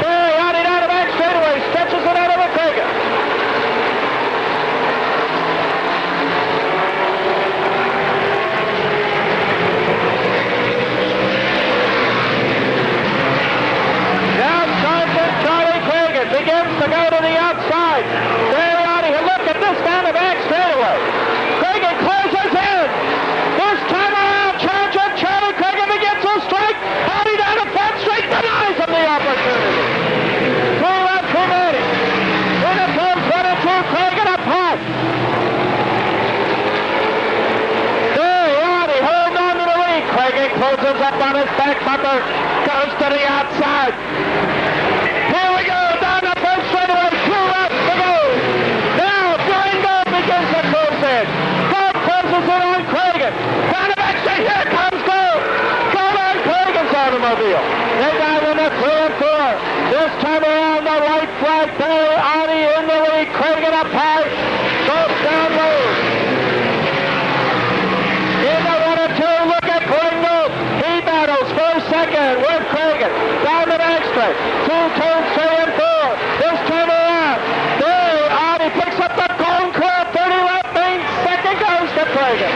Hey, Audi down the back straightaway. Stretches it out over Cragen. Begins to go to the outside. Barry Audi, look at this down the back straightaway. Cragen closes in. This time around, Charlie Cragen begins to strike. Audi down the front straight, denies him the opportunity. 3 laps remaining. In it comes 1 and 2, Cragen up high. Barry Audi holding on to the lead. Cragen closes up on his back bumper, goes to the outside. Here we go, down the front straightaway, 2 laps to go. Now Glengo begins to close in. Gold closes in on Cragen. Down the back straight, here comes Gold. Gold on Cragen's automobile. They dive into 3 and 4. This time around, the white flag, Barry Audi in the lead. Cragen up high, Gold down low. In the 1 and 2, look at Glengo. He battles for second with Cragen. Down the back straight. 2 turns 3 and 4. This time around, Barry Audi picks up the Golden Club. 30 lap main. Second goes to Cragen.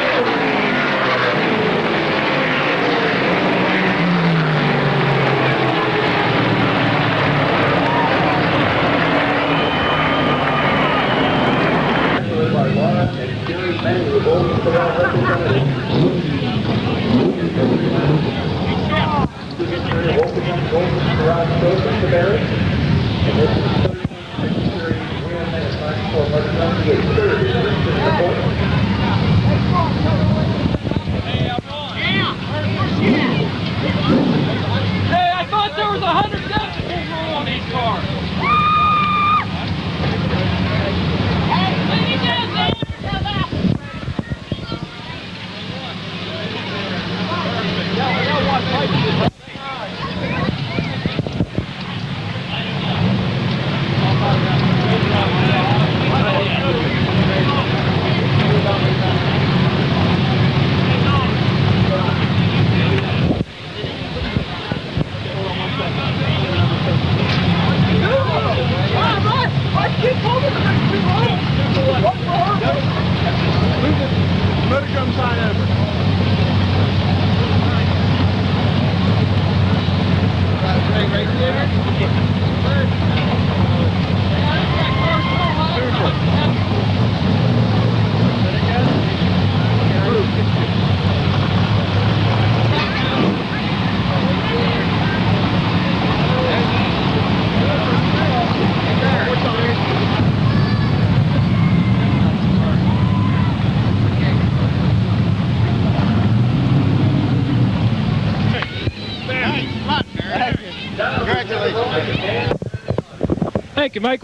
Thank you, Mike.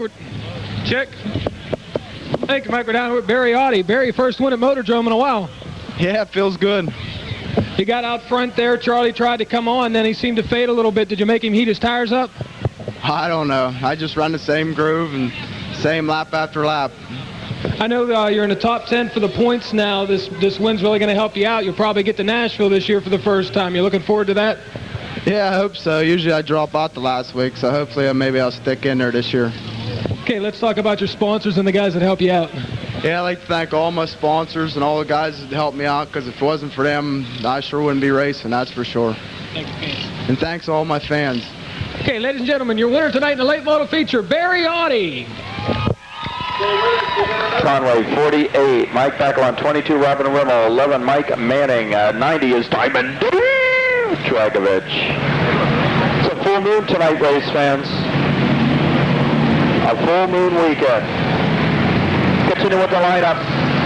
Check. Thank you, Mike. We're down with Barry Audie. Barry, first win at Motordrome in a while. Yeah, it feels good. He got out front there. Charlie tried to come on, then he seemed to fade a little bit. Did you make him heat his tires up? I don't know. I just run the same groove and same lap after lap. I know you're in the top 10 for the points now. This win's really going to help you out. You'll probably get to Nashville this year for the first time. You looking forward to that? Yeah, I hope so. Usually I drop out the last week, so hopefully maybe I'll stick in there this year. Okay, let's talk about your sponsors and the guys that help you out. Yeah, I'd like to thank all my sponsors and all the guys that helped me out, because if it wasn't for them, I sure wouldn't be racing, that's for sure. Thank you, fans. And thanks to all my fans. Okay, ladies and gentlemen, your winner tonight in the late model feature, Barry Audie. Conway, 48. Mike Backel on 22. Robin Rimmel, 11. Mike Manning, 90 is Diamond Dragovich. It's a full moon tonight, race fans. A full moon weekend. Continue with the lineup.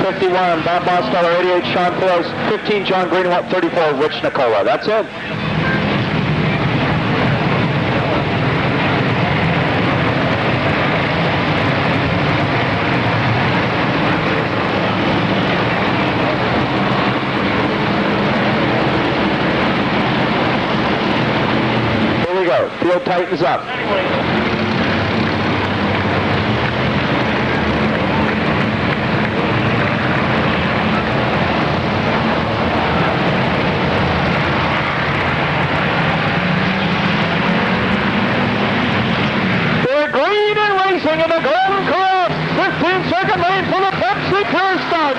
51, Bob Mosteller, 88, Sean Forrest, 15, John Greenwald, 34, Rich Nicola. That's it. Here we go. Field tightens up. In the Golden Cross, 15-second lane for the Pepsi Clear Start.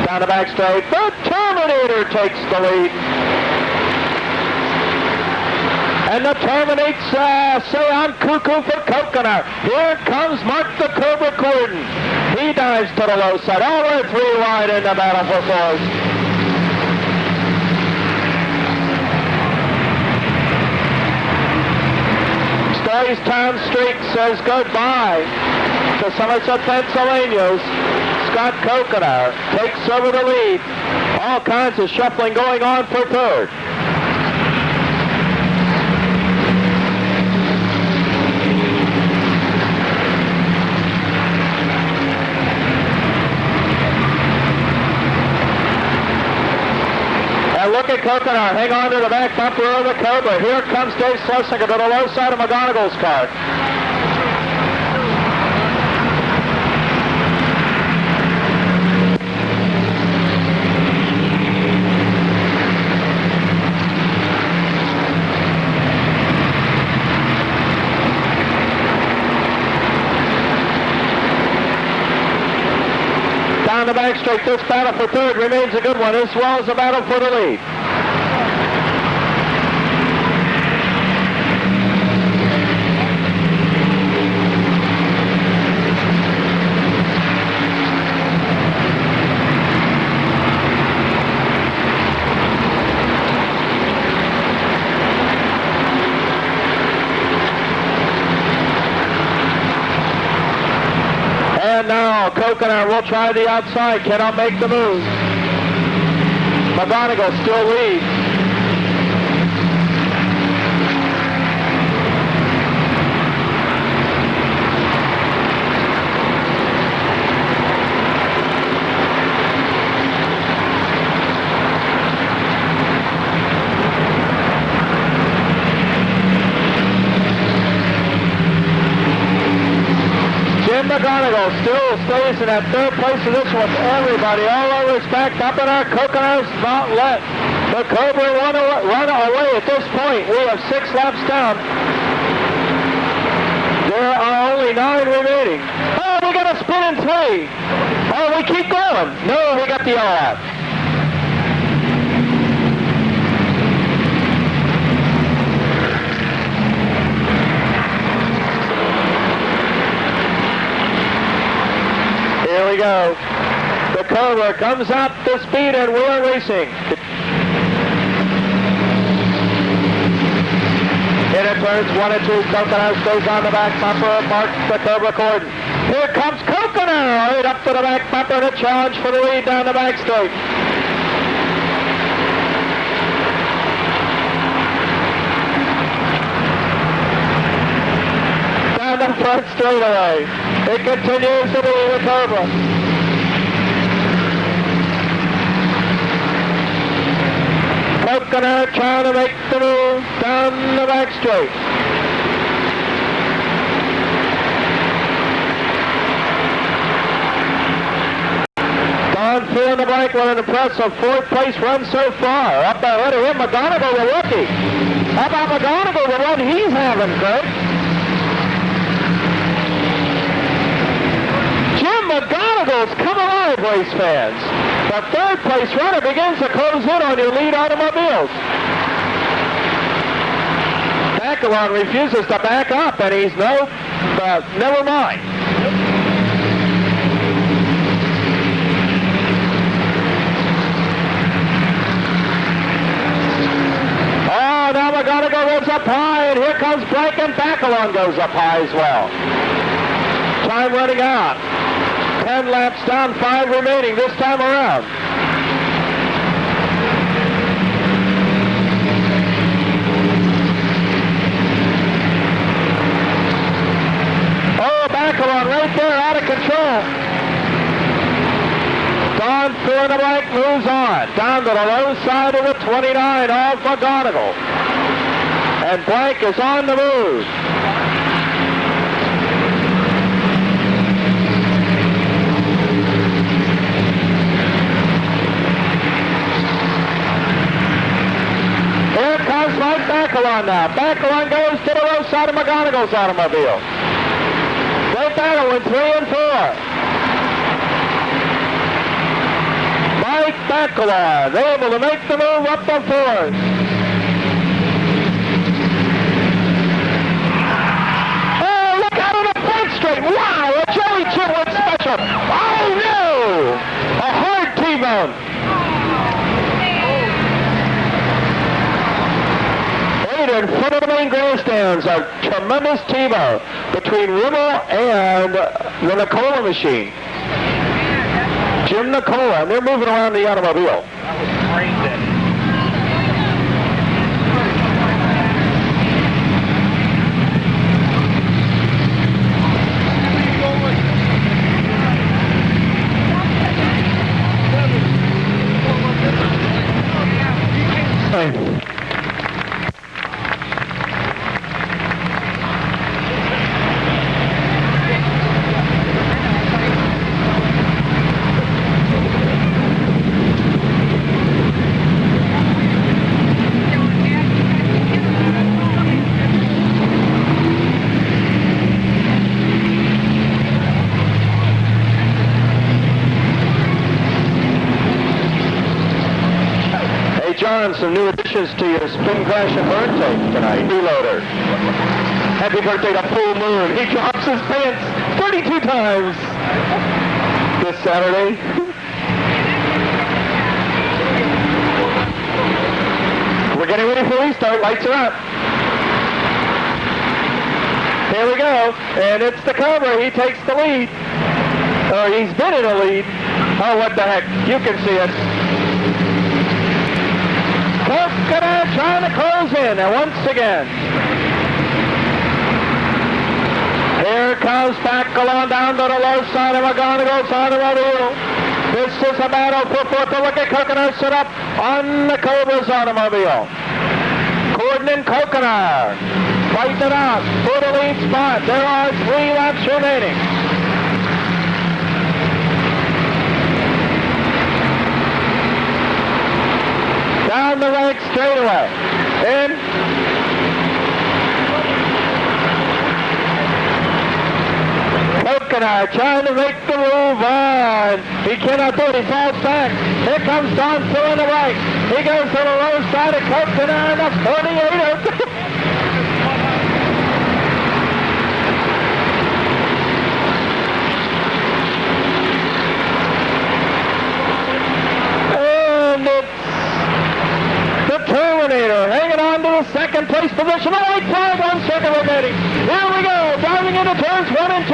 Down the back straight, the Terminator takes the lead. And the Terminates say I'm cuckoo for coconut. Here comes Mark the Cobra Corden. He dives to the low side, all the way 3 wide in the battle for fourth. Town Street says goodbye to Somerset, Pennsylvania's Scott Coconut takes over the lead. All kinds of shuffling going on for third. Look at Coconut, hang on to the back bumper of the Cobra. Here comes Dave Schlesinger to the low side of McGonigal's car. Down the back straight, this battle for third remains a good one, as well as a battle for the lead. And now Coconut will try the outside, cannot make the move. McGonigal still leads. McGonigal still stays in that third place position with everybody all over his back. Up in our Coconut's not let the Cobra run away at this point. We have 6 laps down. There are only 9 remaining. Oh, we got a spin in 3. Oh, we keep going. No, we got the yellow lap. Here we go. The Cobra comes up to speed and we're racing. In it turns 1 and 2. Coconut stays on the back bumper of Mark the Cobra Corden. Here comes Coconut right up to the back bumper and a challenge for the lead down the back straight. front straightaway. It continues to be the Cobra. Coconut trying to make the move down the back straight. Don feeling the bike with an impressive fourth place run so far. Up ahead of him, McGonigal, the rookie. How about McGonigal, the run he's having, Craig? Jim McGonigal's come alive, race fans. The third place runner begins to close in on your lead automobiles. Bacalon refuses to back up, and he's never mind. Oh, now McGonigal goes up high, and here comes Blake, and Bacalon goes up high as well. Time running out. 10 laps down, 5 remaining this time around. Oh, Bacalon right there, out of control. Don through the bike, moves on. Down to the low side of the 29 of McGonigal. And Blank is on the move. Here comes Mike Bacalon now. Bacalon goes to the low side of McGonigal's automobile. They battle in 3 and 4. Mike Bacalon able to make the move up the 4th. Oh, look out on the front straight. Wow, a Joey Chitwood special. Oh, no! A hard T-bone. In front of the main grandstands, a tremendous T-bone between Rimmel and the Nicola machine. Jim Nicola, and they're moving around the automobile. That was crazy. John, some new additions to your spin crash and burn tape tonight. Reloader. Happy birthday to Full Moon. He drops his pants 32 times this Saturday. We're getting ready for restart. Lights are up. Here we go. And it's the Cobra. He takes the lead. Or he's been in the lead. Oh, what the heck. You can see it. Coconut trying to close in, and once again. Here comes Bacalon down to the low side of McGonigal's automobile. This is a battle for fourth. Look at Coconut set up on the Cobra's automobile. Corden and Coconut fighting it out for the lead spot. There are 3 laps remaining. Down the right straightaway. In. Coconut trying to make the move on. He cannot do it. He falls back. Here comes Don through the right. He goes to the low side of Coconut and the 48er. Terminator hanging on to the second place position. The white flag, 1 second remaining. Here we go, driving into turns 1 and 2.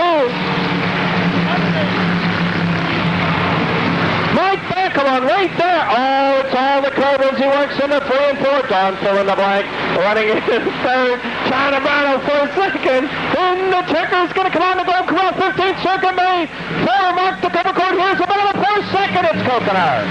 Mike come on, right there. Oh, it's all the Cobras. He works in the 3 and 4. Don fill in the blank. Running in third. Trying to battle for second. Then the checker's going to come on the globe. Come on, 15th circuit made. 4 mark the double cord. Here's the battle for second. It's Coconut.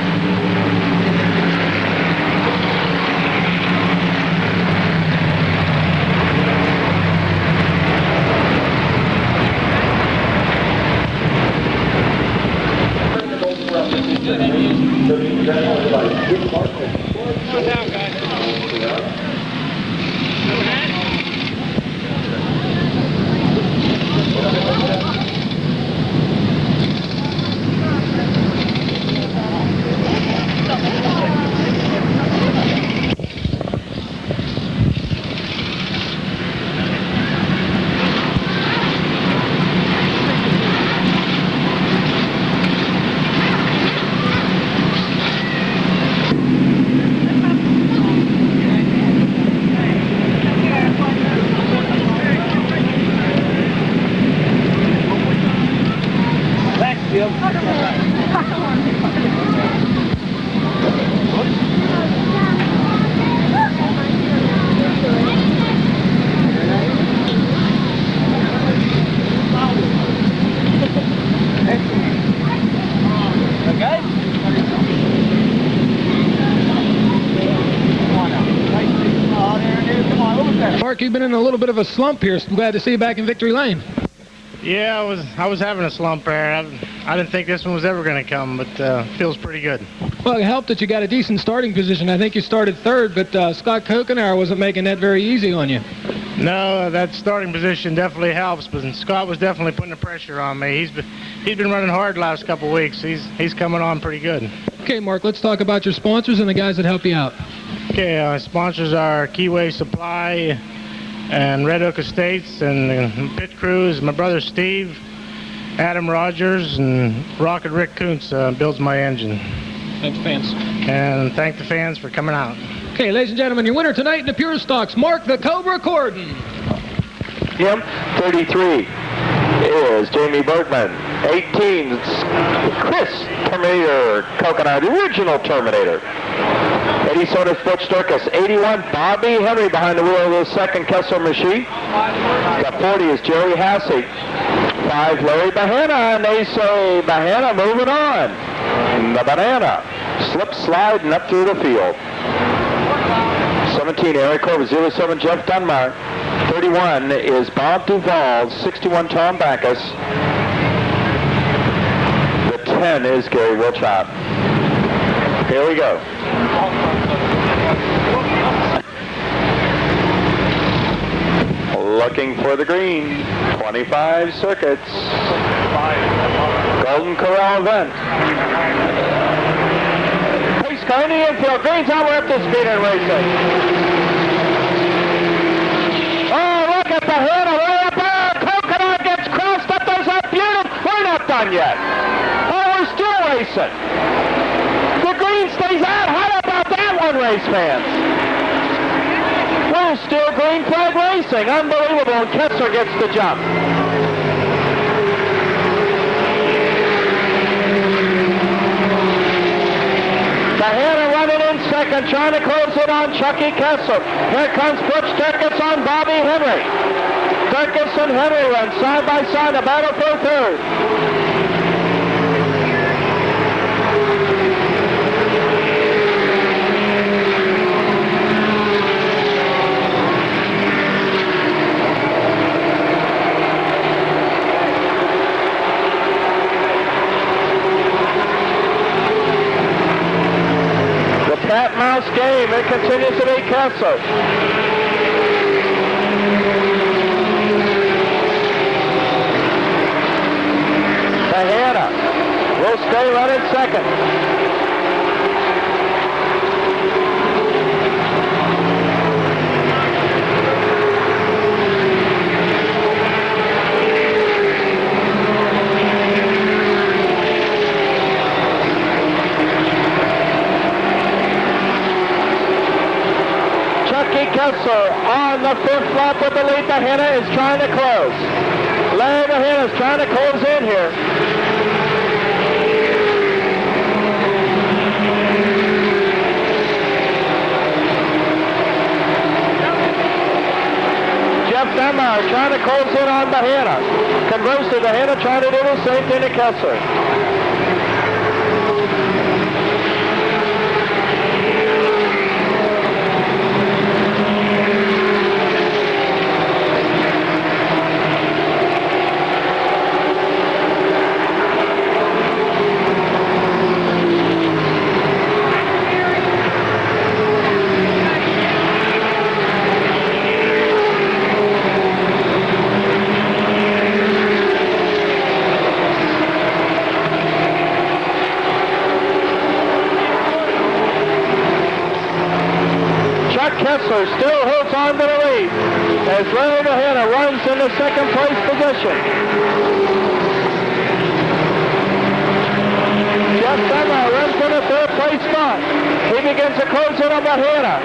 Mark, you've been in a little bit of a slump here. I'm glad to see you back in victory lane. Yeah, I was having a slump there. I didn't think this one was ever going to come, but feels pretty good. Well, it helped that you got a decent starting position. I think you started third, but Scott Kokenauer wasn't making that very easy on you. No, that starting position definitely helps, but Scott was definitely putting the pressure on me. He's been running hard the last couple of weeks. He's coming on pretty good. Okay, Mark, let's talk about your sponsors and the guys that help you out. Okay, our sponsors are Keyway Supply and Red Oak Estates, and pit crews, my brother Steve, Adam Rogers, and Rocket Rick Kuntz builds my engine. Thanks, fans. And thank the fans for coming out. Okay, ladies and gentlemen, your winner tonight in the Pure Stocks, Mark the Cobra Corden. Him, 33 is Jamie Bergman. 18 Chris Terminator Coconut, the original Terminator. 80 Soda's Butch Durkis. 81 Bobby Henry behind the wheel of the second Kessler machine. Got 40 is Jerry Hassey. 5 Larry Bahana, and they say Bahana moving on. The Banana slip sliding up through the field. 17 Eric Corver, 07 Jeff Dunbar. 31 is Bob Duvall, 61 Tom Backus. The 10 is Gary Wilchop. Here we go. Looking for the green. 25 circuits. Golden Corral event. Pace car in the infield. Green's on, we're up to speed and racing. Oh, look at the hurdle. Way up there. Coconut gets crossed up. There's a beautiful. We're not done yet. Oh, we're still racing. The green stays out. How about that one, race fans? We're still green flag racing. Unbelievable. And Kessler gets the jump. Bahana running in second, trying to close it on Chucky Kessler. Here comes Butch Durkis on Bobby Henry. Durkis and Henry run side by side, a battle for third. Cat mouse game. It continues to be Kessler. Bahana will stay running second. Kessler on the fifth lap with the lead. Bahana is trying to close. Larry Bahana is trying to close in here. Jeff Dunbar trying to close in on Bahena. Conversely, Bahena trying to do the same thing to Kessler. Kessler still holds on to the lead as Larry Bahena runs in the second place position. Jeff Dunbar runs in the third place spot. He begins to close in on Bahena.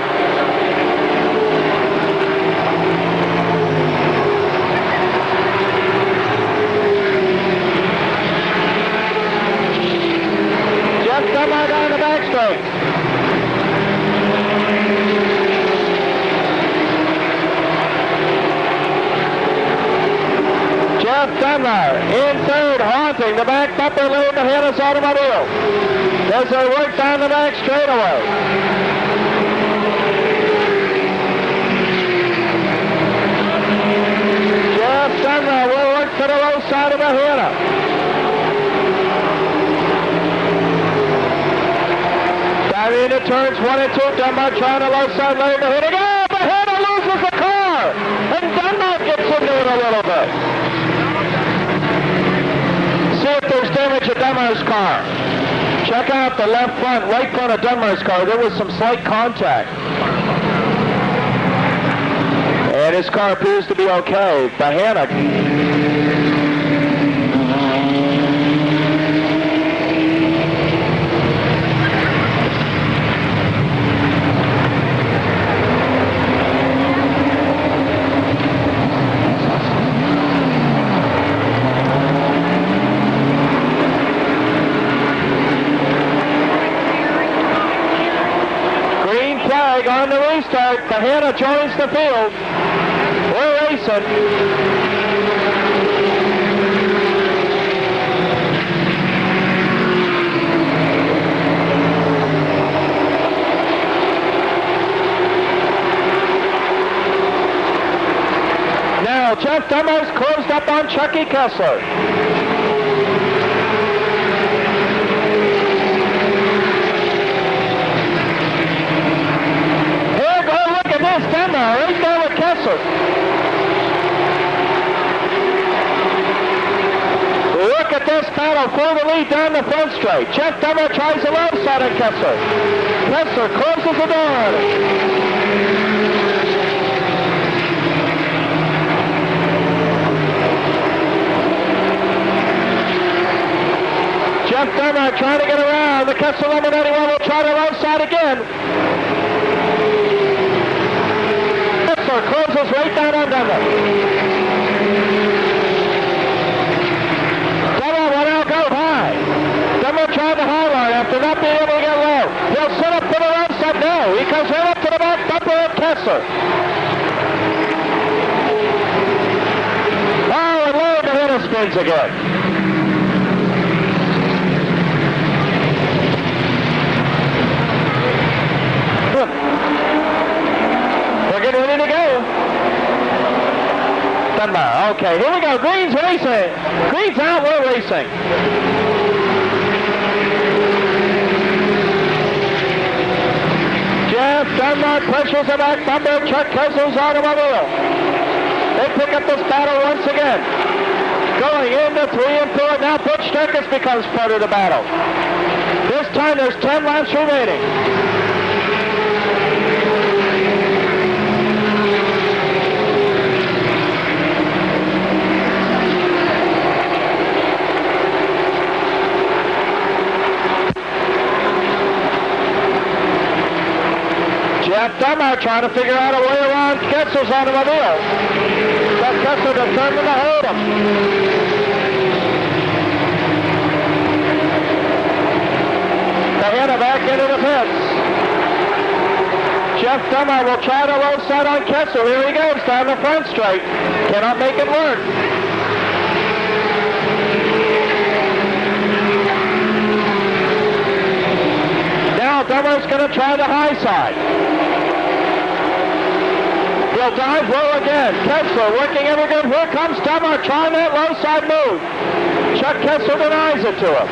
Jeff Dunbar down the back straight. Jeff Dunbar in third, haunting the back bumper lane to Bahena's automobile as they work down the back straightaway. Jeff Dunbar will work to the low side of Bahena. Diving into turns 1 and 2, Dunbar trying to low side lane to Bahena. Oh, Bahena loses the car, and Dunbar gets into it a little bit. See if there's damage at Dunbar's car. Check out the left front, right front of Dunbar's car. There was some slight contact. And his car appears to be okay. Bahena. On the restart, Bahena joins the field. We're racing. Now, Jeff Dunbar's closed up on Chucky Kessler. Dunbar right there with Kessler. Look at this battle for the lead down the front straight. Jeff Dunbar tries the low side of Kessler. Kessler closes the door on it. Jeff Dunbar trying to get around. The Kessler number 91 will try the low side again. Closes right down on Dunbar. Dunbar will now go high. Dunbar tried the high line after not being able to get low. He'll set up to the right side now. He comes right up to the back bumper of Kessler. Oh, and low the hitter spins again. We're getting ready to go. Dunbar, okay, here we go. Green's racing. Green's out, we're racing. Jeff Dunbar pushes the back bumper of Chuck Kessler's automobile. They pick up this battle once again. Going into 3 and 4. Now Butch Turkis becomes part of the battle. This time there's 10 laps remaining. Jeff Dunbar trying to figure out a way around Kessler's automobile. But Kessler determined to hold him. Bahena back into the pits. Jeff Dummer will try the low side on Kessler. Here he goes down the front straight. Cannot make it work. Now Dummer's going to try the high side. He'll dive low again. Kessler working every good. Here comes Dummer trying that low side move. Chuck Kessler denies it to him.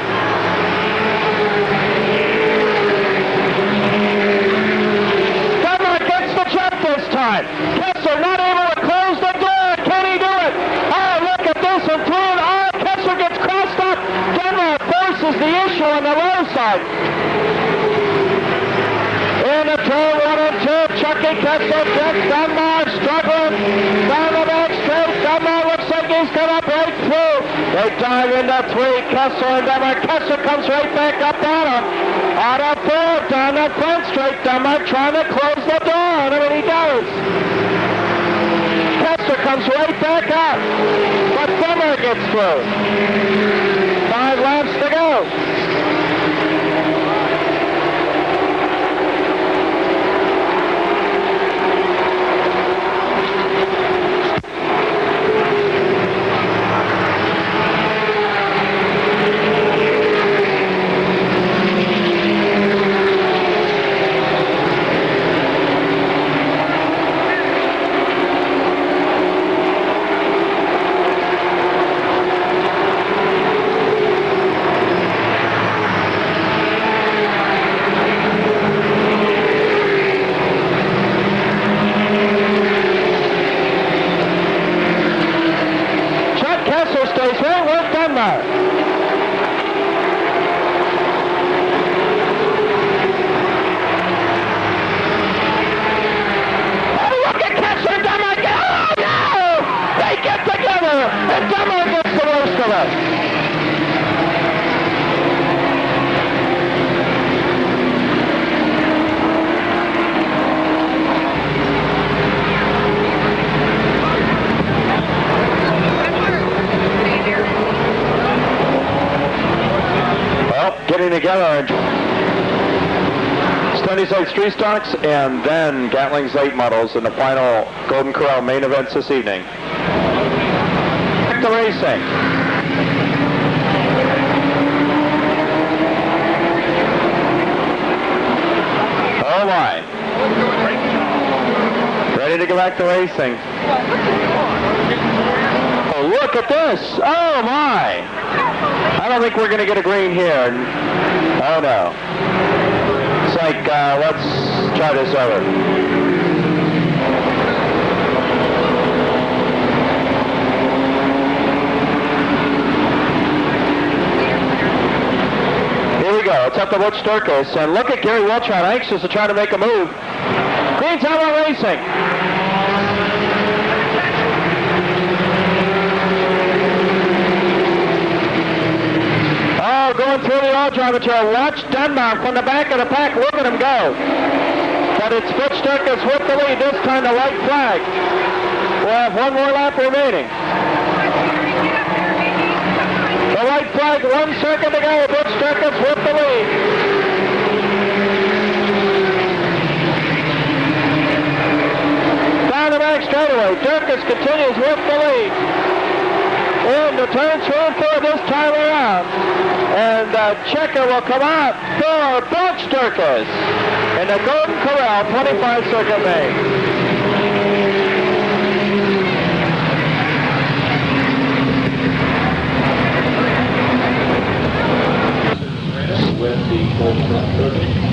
Dummer gets the check this time. Kessler not able to close the door. Can he do it? Oh, look at this. And through it. Oh, Kessler gets crossed up. Dummer forces the issue on the low side. In the turn 1 and 2, Chucky Kessler gets Dunbar struggling down the back straight. Dunbar looks like he's going to break through. They dive into 3, Kessler and Dunbar. Kessler comes right back up on him. Out of 4, down the front straight. Dunbar trying to close the door on him, and he does. Kessler comes right back up, but Dunbar gets through. 5 laps to go. Getting together, Stony Sites 3 stocks, and then Gatling's 8 models in the final Golden Corral main events this evening. Back to racing. Oh my. Ready to go back to racing. Oh, look at this. Oh my. I don't think we're going to get a green here. Oh no. It's like, let's try this over. Here we go. It's up to Butch Sturkis. And look at Gary Weltron, anxious to try to make a move. Green Tower Racing. Going through the all-drive material. Watch Denmark from the back of the pack. Look at him go. But it's Butch Sturkis with the lead. This time the white flag. We'll have one more lap remaining. The white flag, 1 second to go. Butch Sturkis with the lead. Down the back straightaway. Sturkis continues with the lead. In the turn 3 and 4 this time around. And checker will come out for Butch Sturkis in the Golden Corral 25 circuit main. With the Golden Corral.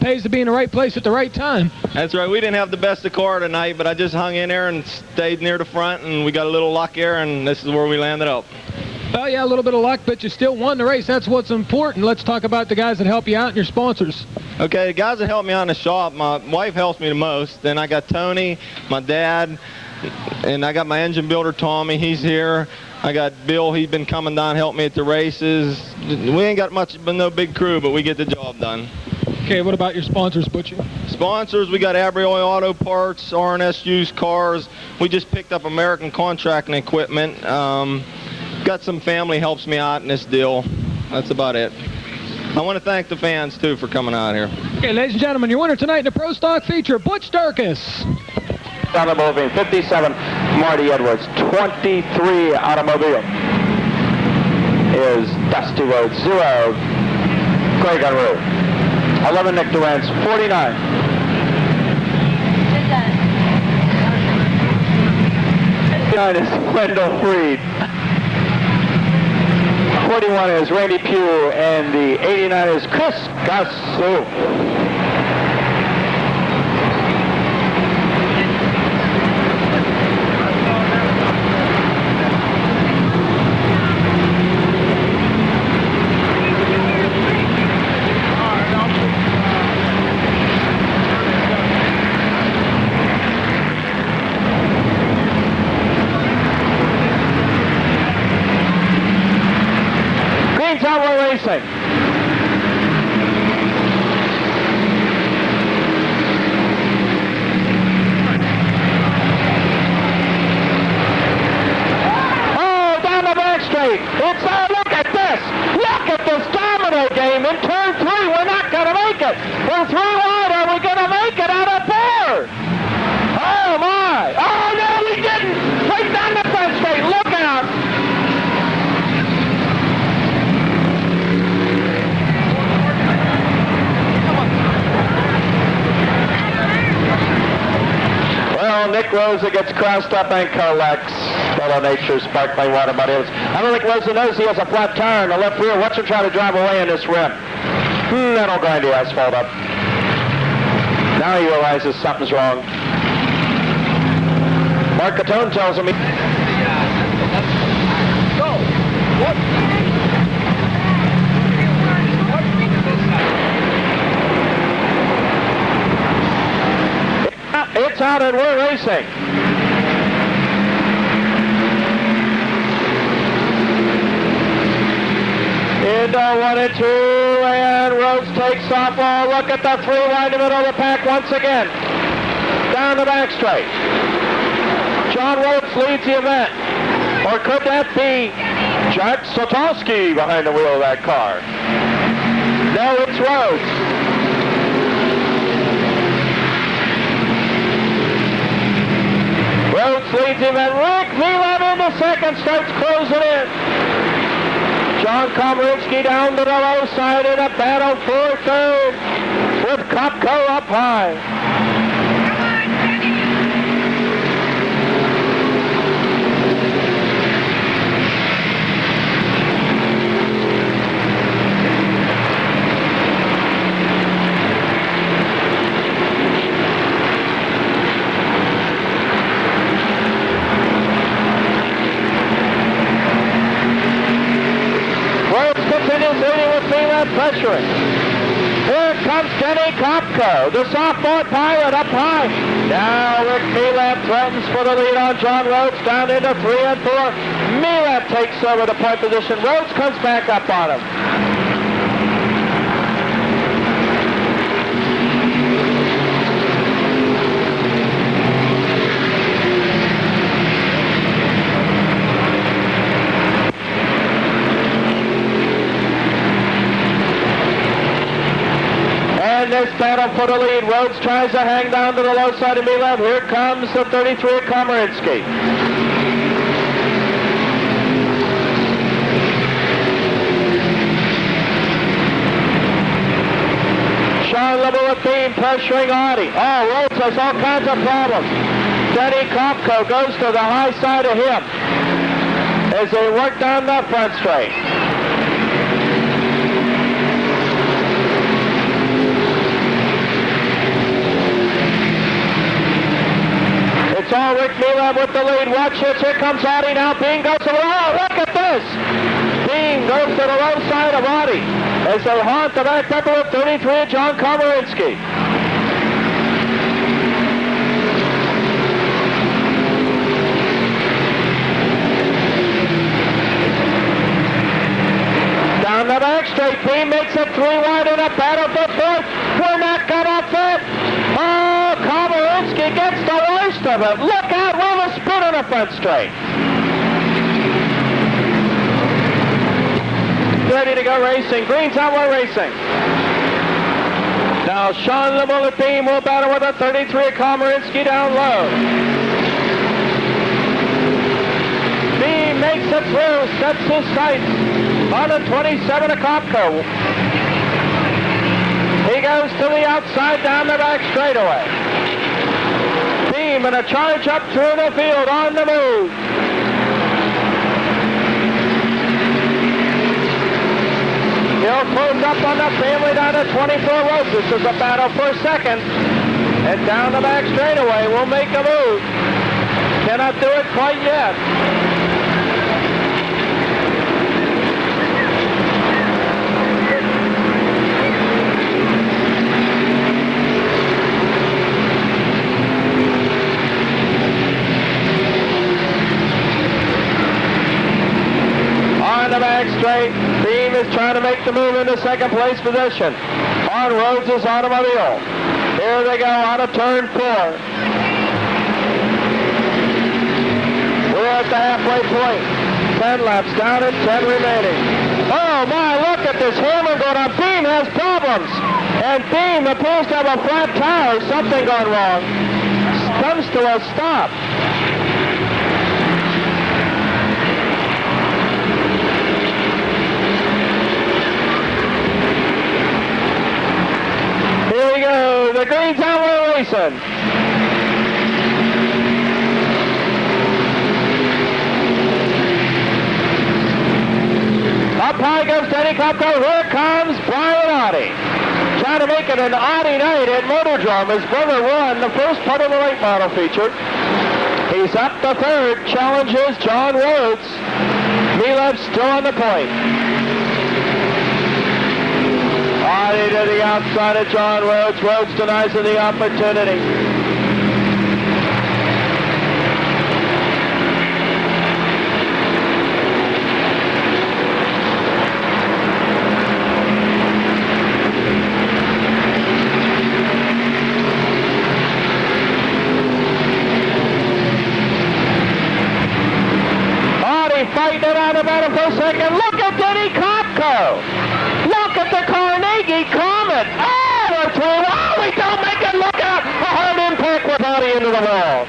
Pays to be in the right place at the right time. That's right. We didn't have the best of car tonight, but I just hung in there and stayed near the front, and we got a little luck here, and this is where we landed up. Well, yeah, a little bit of luck, but you still won the race. That's what's important. Let's talk about the guys that help you out and your sponsors. Okay, the guys that help me out in the shop, my wife helps me the most. Then I got Tony, my dad, and I got my engine builder, Tommy. He's here. I got Bill. He's been coming down, help me at the races. We ain't got much, but no big crew, but we get the job done. Okay, what about your sponsors, Butchie? Sponsors, we got Abry Auto Parts, RNS Used Cars. We just picked up American Contracting Equipment. Got some family helps me out in this deal. That's about it. I want to thank the fans, too, for coming out here. Okay, ladies and gentlemen, your winner tonight in the Pro Stock feature, Butch Darkus. Automobile 57, Marty Edwards. 23 Automobile is Dusty Rhodes 0, Greg Unruh. 11 Nick Durant's 49. 59 is Wendell Freed. 41 is Randy Pugh, and the 89 is Chris Gassou. Racing. Oh, down the back straight. It's look at this. Look at this domino game in turn 3. We're not going to make it. We're 3 wide. Are we going to make it out of 4? Oh, my. Oh, no, we didn't. Straight down the front straight. Look out. Well, Nick Rosa gets crossed up and collects Fellow Nature's sparkling water bottles. I don't think Rosa knows he has a flat tire in the left rear. Watch him try to drive away in this rim. That'll grind the asphalt up. Now he realizes something's wrong. Mark Catone tells him he... Go! What? It's out and we're racing. Into 1 and 2, and Rhodes takes off. Oh, look at the 3 wide in the middle of the pack once again. Down the back straight. John Rhodes leads the event. Or could that be Jack Sotowski behind the wheel of that car? No, it's Rhodes. Rhodes leads him, and Rick Milan into second, starts closing in. John Komarinsky down to the low side in a battle for third, with Kopko up high. Continues leading with Milan pressuring. Here comes Denny Kopko, the sophomore pilot, up high. Now Rick Melab threatens for the lead on John Rhodes, down into 3 and 4. Melab takes over the point position. Rhodes comes back up on him. In this battle for the lead, Rhodes tries to hang down to the low side of Melab. Here comes the 33 Komarinsky. Sean Lebeau pressuring Audi. Oh, Rhodes has all kinds of problems. Denny Kopko goes to the high side of him as they work down the front straight. It's all Rick Melab with the lead. Watch this. Here comes Audi now. Bean goes to the low. Look at this. Bean goes to the low side of Audi as they haunt the back bumper of 33, John Komarinsky. Down the back straight. Bean makes it 3 wide in a battle for fourth. We're not gonna fit. Oh, Komarinsky gets the worst of it. Look out, will the spin on the front straight. Ready to go racing. Green's outlaw racing. Now Sean the Bullet Beam will battle with a 33 Komarinsky down low. Beam makes it through, sets his sights on a 27 of Kopko. He goes to the outside down the back straightaway. Beam and a charge up through the field on the move. He'll close up on the family down to 24 Rhodes. This is a battle for second. And down the back straightaway will make a move. Cannot do it quite yet. On the back straight, Beam is trying to make the move into second place position on Rhodes' automobile. Here they go out of turn 4. We're at the halfway point. 10 laps down and 10 remaining. Oh my, look at this hammer going on. Beam has problems. And Beam appears to have a flat tire. Something gone wrong. Comes to a stop. Here we go, the Green Tower racing. Up high goes Denny Kopko. Here comes Brian Audi. Trying to make it an Audi night at Motordrome. His brother won the first part of the late model feature. He's up the third, challenges John Rhodes. Melab still on the point. Audi to the outside of John Rhodes. Rhodes denies him the opportunity. Audi fighting it out of battle for a second. Look at Denny Kopko. Look at the Carnegie Comet. Oh, we're through. Oh, we don't make it. Look out. A hard impact with Audi into the wall.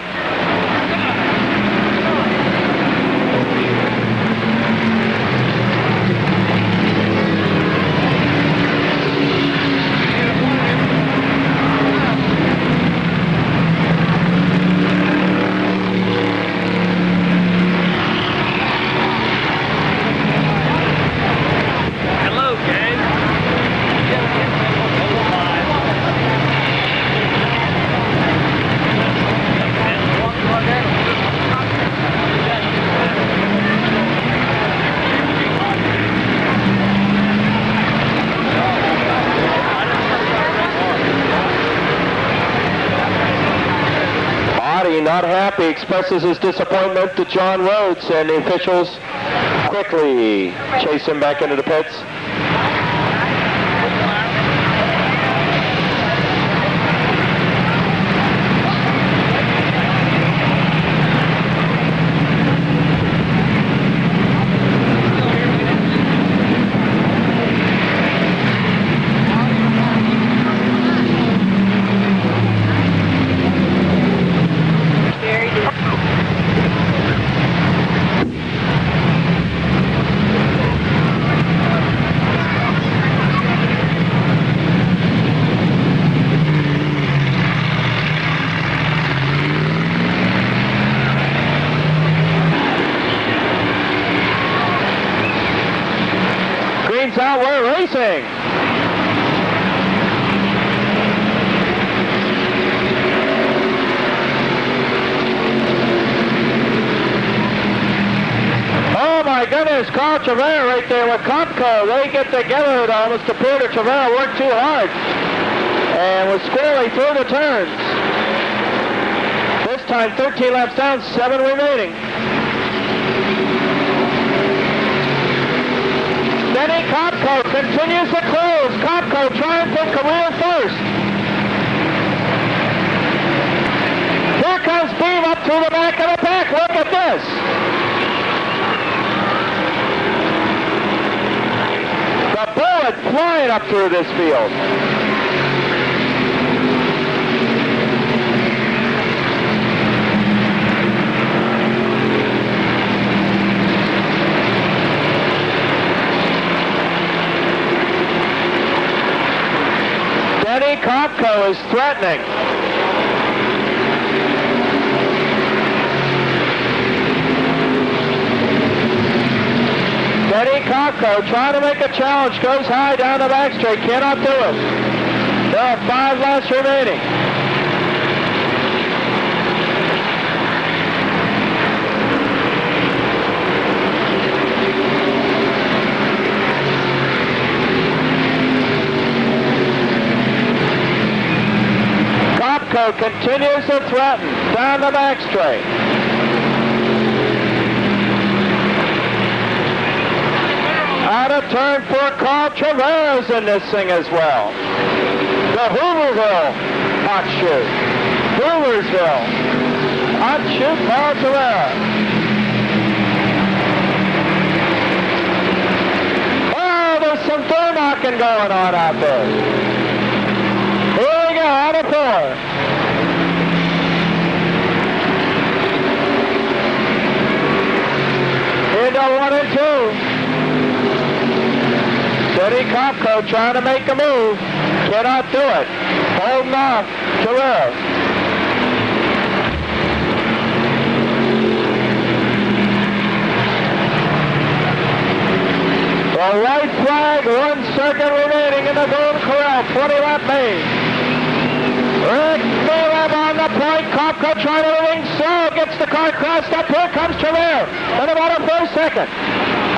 Not happy, expresses his disappointment to John Rhodes, and the officials quickly chase him back into the pits. Out, we're racing. Oh my goodness, Carl Trevera right there with Kopko. They get together. It almost appeared that Trevera worked too hard and was squarely through the turns. This time 13 laps down, 7 remaining. Denny Kopko continues to close. Kopko trying to career first. Here comes Steve up through the back of the pack. Look at this. The bullet flying up through this field. Denny Kopko is threatening. Denny Kopko trying to make a challenge, goes high down the back straight, cannot do it. There are 5 laps remaining. Kopko continues to threaten down the back straight. Out of turn 4, Carl Trevera's in this thing as well. The Hooverville hot shoot. Hooversville hot shoot, Carl Trevera. Oh, there's some door knocking going on out there. Here we go, out of 4. Into 1 and 2. Denny Kopko trying to make a move. Cannot do it. Holding off Trevera. The white flag, 1 second remaining in the Golden Corral, 20-lap main. Rick Caleb on the point. Kopko trying to wing slow. Gets the car crossed up. Here comes Trevera. And about a 4 second.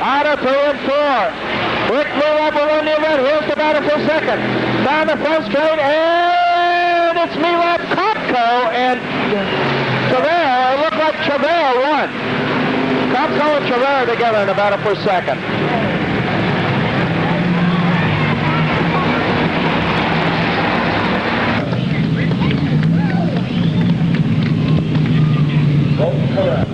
Out of 3 and 4. Rick Caleb will win the event. Here's the battle for second. Down the front straight. And it's Milab Kopko and Trevera. It looked like Trevera won. Kopko and Trevera together in the battle for second. Correct.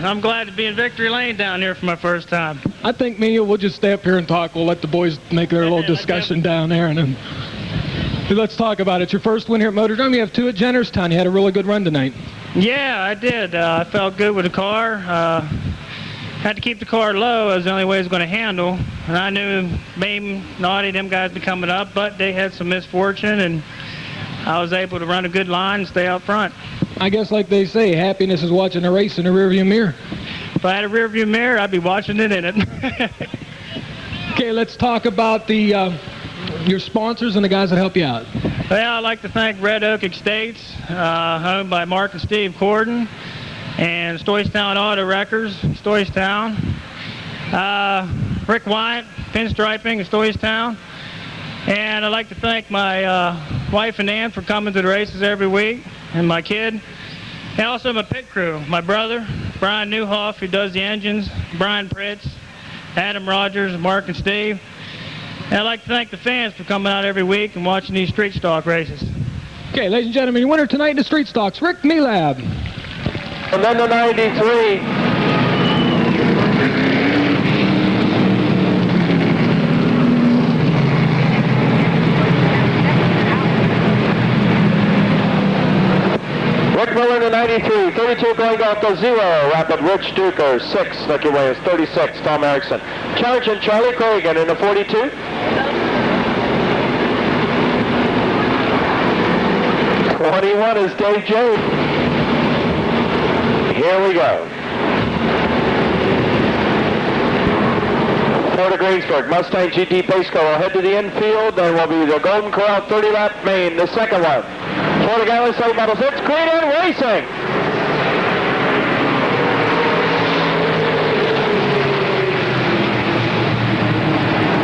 I'm glad to be in Victory Lane down here for my first time. I think me and you, we'll just stay up here and talk. We'll let the boys make their little discussion down there, and then let's talk about it. Your first win here at Motordrome. You have 2 at Jennerstown. You had a really good run tonight. Yeah, I did. I felt good with the car. Had to keep the car low. That was the only way it was going to handle. And I knew Bain, Naughty, them guys be coming up, but they had some misfortune, and I was able to run a good line and stay out front. I guess like they say, happiness is watching a race in a rearview mirror. If I had a rearview mirror, I'd be watching it in it. Okay, let's talk about your sponsors and the guys that help you out. Well, I'd like to thank Red Oak Estates, owned by Mark and Steve Corden, and Stoystown Auto Wreckers, Stoystown. Rick Wyatt, Pinstriping, Stoystown. And I'd like to thank my wife and Ann for coming to the races every week, and my kid. And also my pit crew, my brother, Brian Newhoff, who does the engines, Brian Pritz, Adam Rogers, Mark and Steve. And I'd like to thank the fans for coming out every week and watching these street stock races. Okay, ladies and gentlemen, your winner tonight in the street stocks, Rick Melab. And then the 93. Rick Miller in the 93, 32 going off to 0, Rapid Rich Duker, 6, Nicky Williams, 36, Tom Erickson. Charging Charlie Corrigan in the 42. '21 is Dave Jones. Here we go. Ford of Greensburg, Mustang GT Pace Car will head to the infield. Then will be the Golden Corral 30-lap main, the second one. Ford of Galley State Models, it's Green and Racing.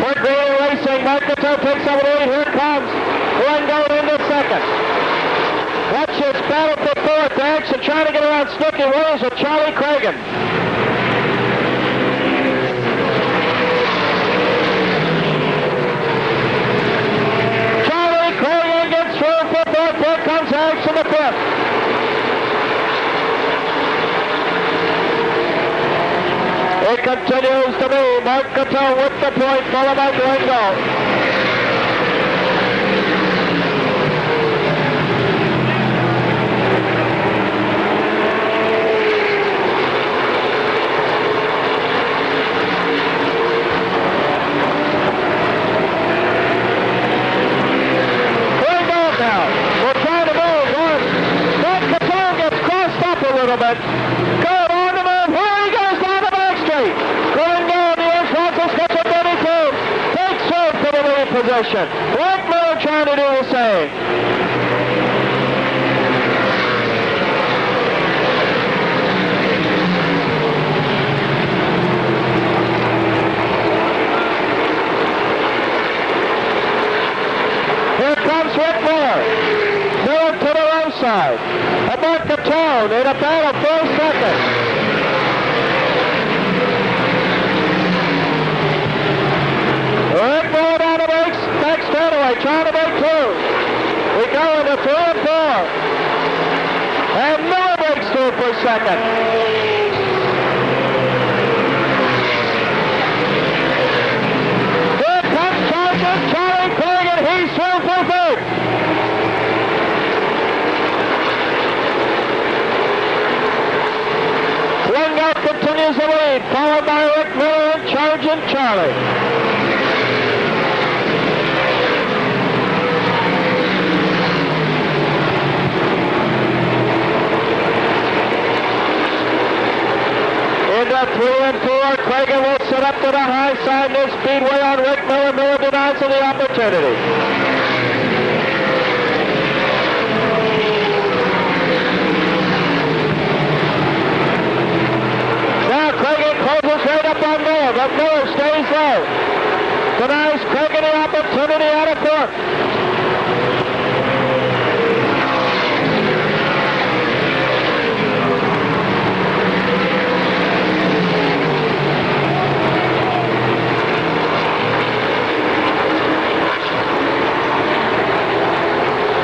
Ford Green and Racing, Mark Cato picks up the lead. Here it comes. One going into second. Watch this battle for fourth. Action trying to get around Snooky Williams with Charlie Cragen. Charlie Cragen gets through for fourth. Here comes Action the fifth. It continues to be Mark Cato with the point, followed by Gringo. Bit. Good on the move. Here he goes down the back straight. Going down the air. Francis gets a 32. Takes third for the lead position. Rick Miller trying to do the same. Here comes Rick Miller. Miller to the right side. Mark Capone in a battle for second. Rick Miller down the brakes, back straightaway, trying to make 2. We go into 3 and 4. And Miller breaks through for second. Here comes Charlie Corrigan, he's through for third. Continues the lead, followed by Rick Miller and Charging Charlie. Into 3 and 4, Cragen will sit up to the high side in this speedway on Rick Miller. Miller denies him the opportunity. On Miller, but Miller stays low. Denies Cragen the opportunity out of fourth.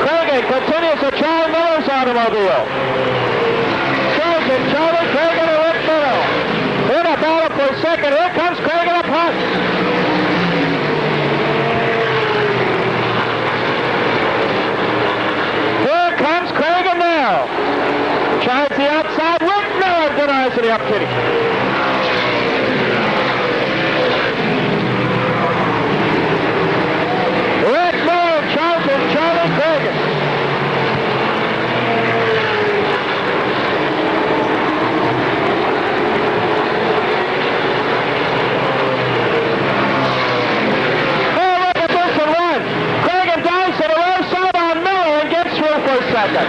Cragen continues to try Miller's automobile. Charlie Cragen and Rick Miller. for second. Here comes Cragen up front. Here comes Cragen now. Tries the outside. Rick Miller denies it. I'm kidding. Rick Miller charging Charlie Cragen. Second.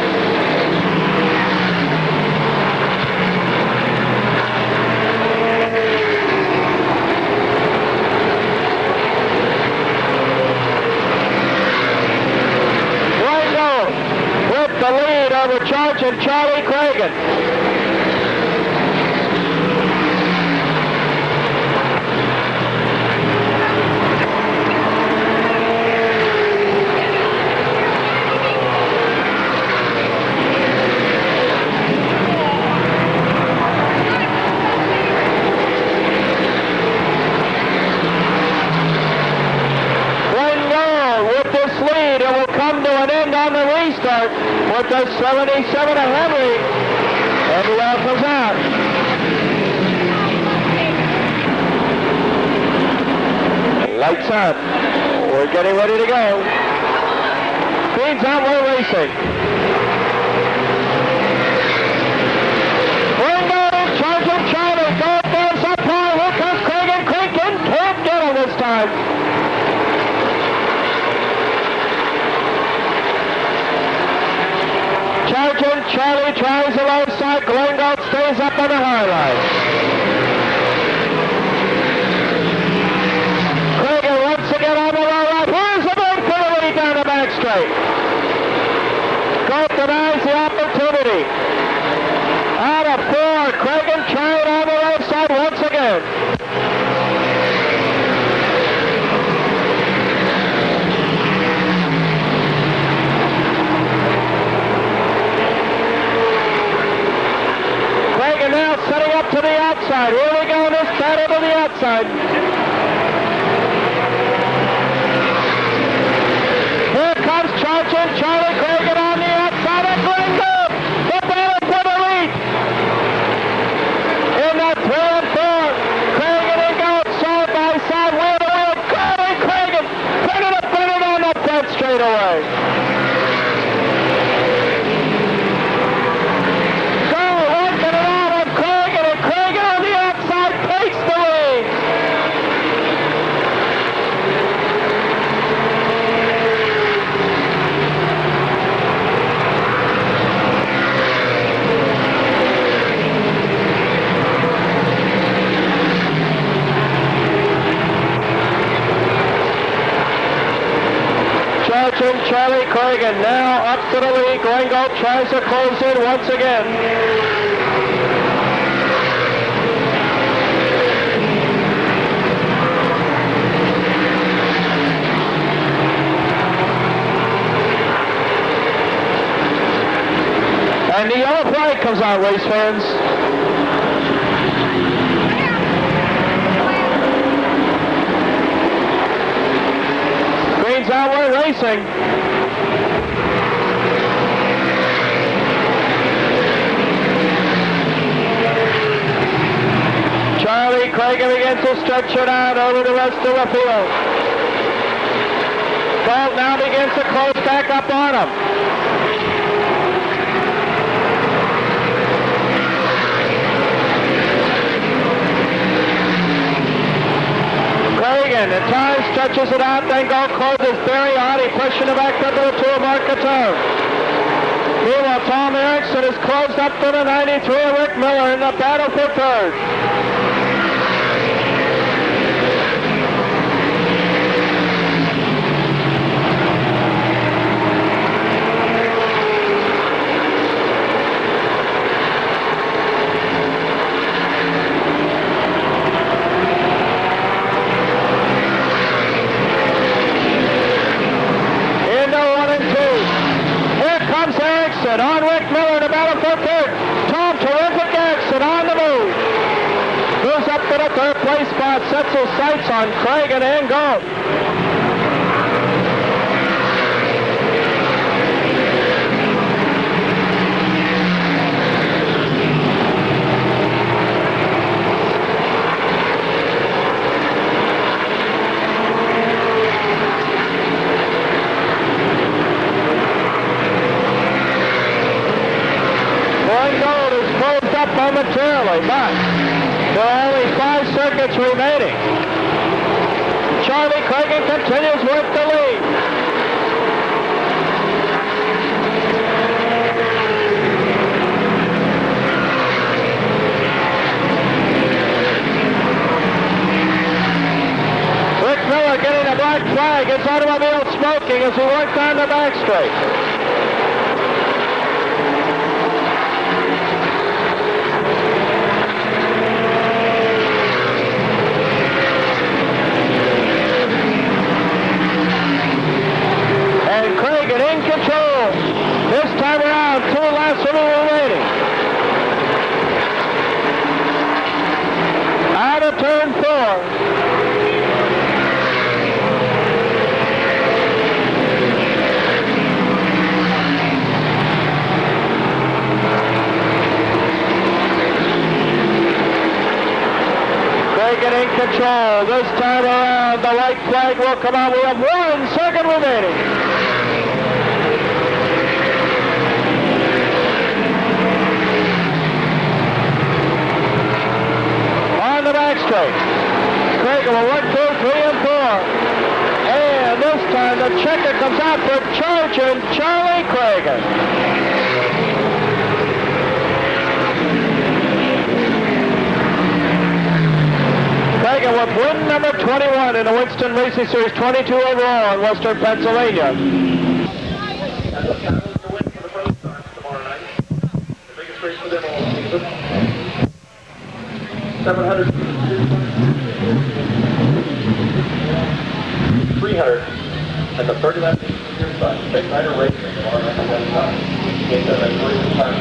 Rango with the lead over charging Charlie Cragen. With the 77 of Henry, and the out comes out. Lights up. We're getting ready to go. Green's out, we're racing. Ringo charging Charlie. Gold goes up high. Here comes Cragen. Cragen can't get him this time. Charging Charlie tries the low side. Glengold stays up on the high line. Cragen once again on the low line. Here's the move for the lead down the back straight. Gold denies the opportunity. Out of four. Cragen trying on the low side once again. Now setting up to the outside. Here we go, this battle to the outside. Here comes charging Charlie Cragen on the outside of Glengold. The battle for the lead. In that 3 and 4. Cragen and Gold side by side, wheel to wheel. Charlie Cragen putting it on the front straightaway. Charlie Cragen now up to the lead. Glengold tries to close in once again. And the yellow flag comes out, race fans. Green's out, we're racing. Charlie Cragen begins to stretch it out over the rest of the field. Gold now begins to close back up on him. Cragen at times stretches it out, then Gold closes very hard. He pushing it back up to the 2 marker turn. Meanwhile, Tom Erickson is closed up to the 93 of Rick Miller in the battle for third. On Rick Miller to battle for third. Tom Terrific Erickson on the move. Moves up to the third. race spot, sets his sights on Cragen and Gold. Momentarily, but there are only 5 circuits remaining. Charlie Cragen continues with the lead. Rick Miller getting a black flag. His automobile smoking as he worked on the back straight. In control. This time around, 2 laps remaining. Out of turn 4. Cragen in control. This time around, the white flag will come out. We have 1 second remaining. Back straight. Cragen will 1, 2, 3, and 4. And this time the checker comes out for charging Charlie Cragen. Cragen with win number 21 in the Winston Racing Series, 22 overall in Western Pennsylvania. 700, 300, and the 30 lap Big Rider Racing tomorrow night at 7:00. Get them at 45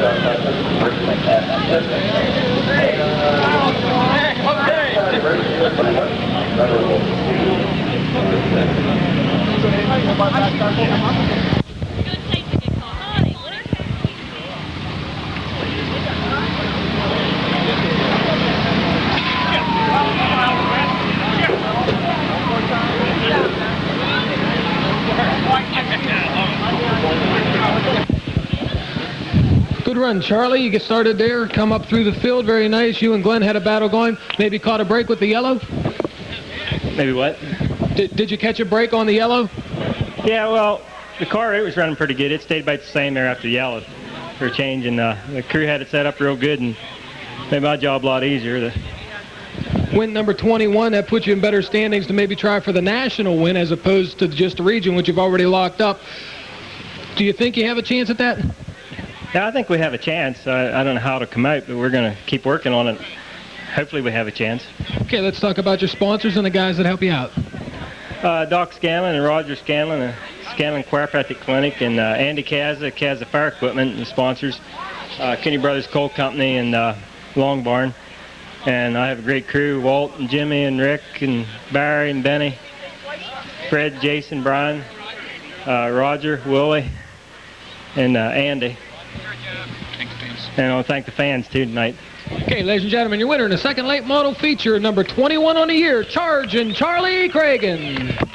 Good run, Charlie. You get started there, come up through the field. Very nice. You and Glenn had a battle going. Maybe caught a break with the yellow? Maybe what? Did you catch a break on the yellow? Yeah, well, the car, it was running pretty good. It stayed about the same there after the yellow for a change, and the crew had it set up real good and made my job a lot easier. Win number 21, that puts you in better standings to maybe try for the national win as opposed to just the region, which you've already locked up. Do you think you have a chance at that? Yeah, I think we have a chance. I don't know how it'll come out, but we're going to keep working on it. Hopefully we have a chance. Okay, let's talk about your sponsors and the guys that help you out. Doc Scanlon and Roger Scanlon, the Scanlon Chiropractic Clinic, and Andy Kazza Fire Equipment, and the sponsors. Kenny Brothers Coal Company and Long Barn. And I have a great crew, Walt and Jimmy and Rick and Barry and Benny, Fred, Jason, Brian, Roger, Willie, and Andy. And I want to thank the fans, too, tonight. Okay, ladies and gentlemen, your winner in the second late model feature, number 21 on the year, Charging Charlie Cragen.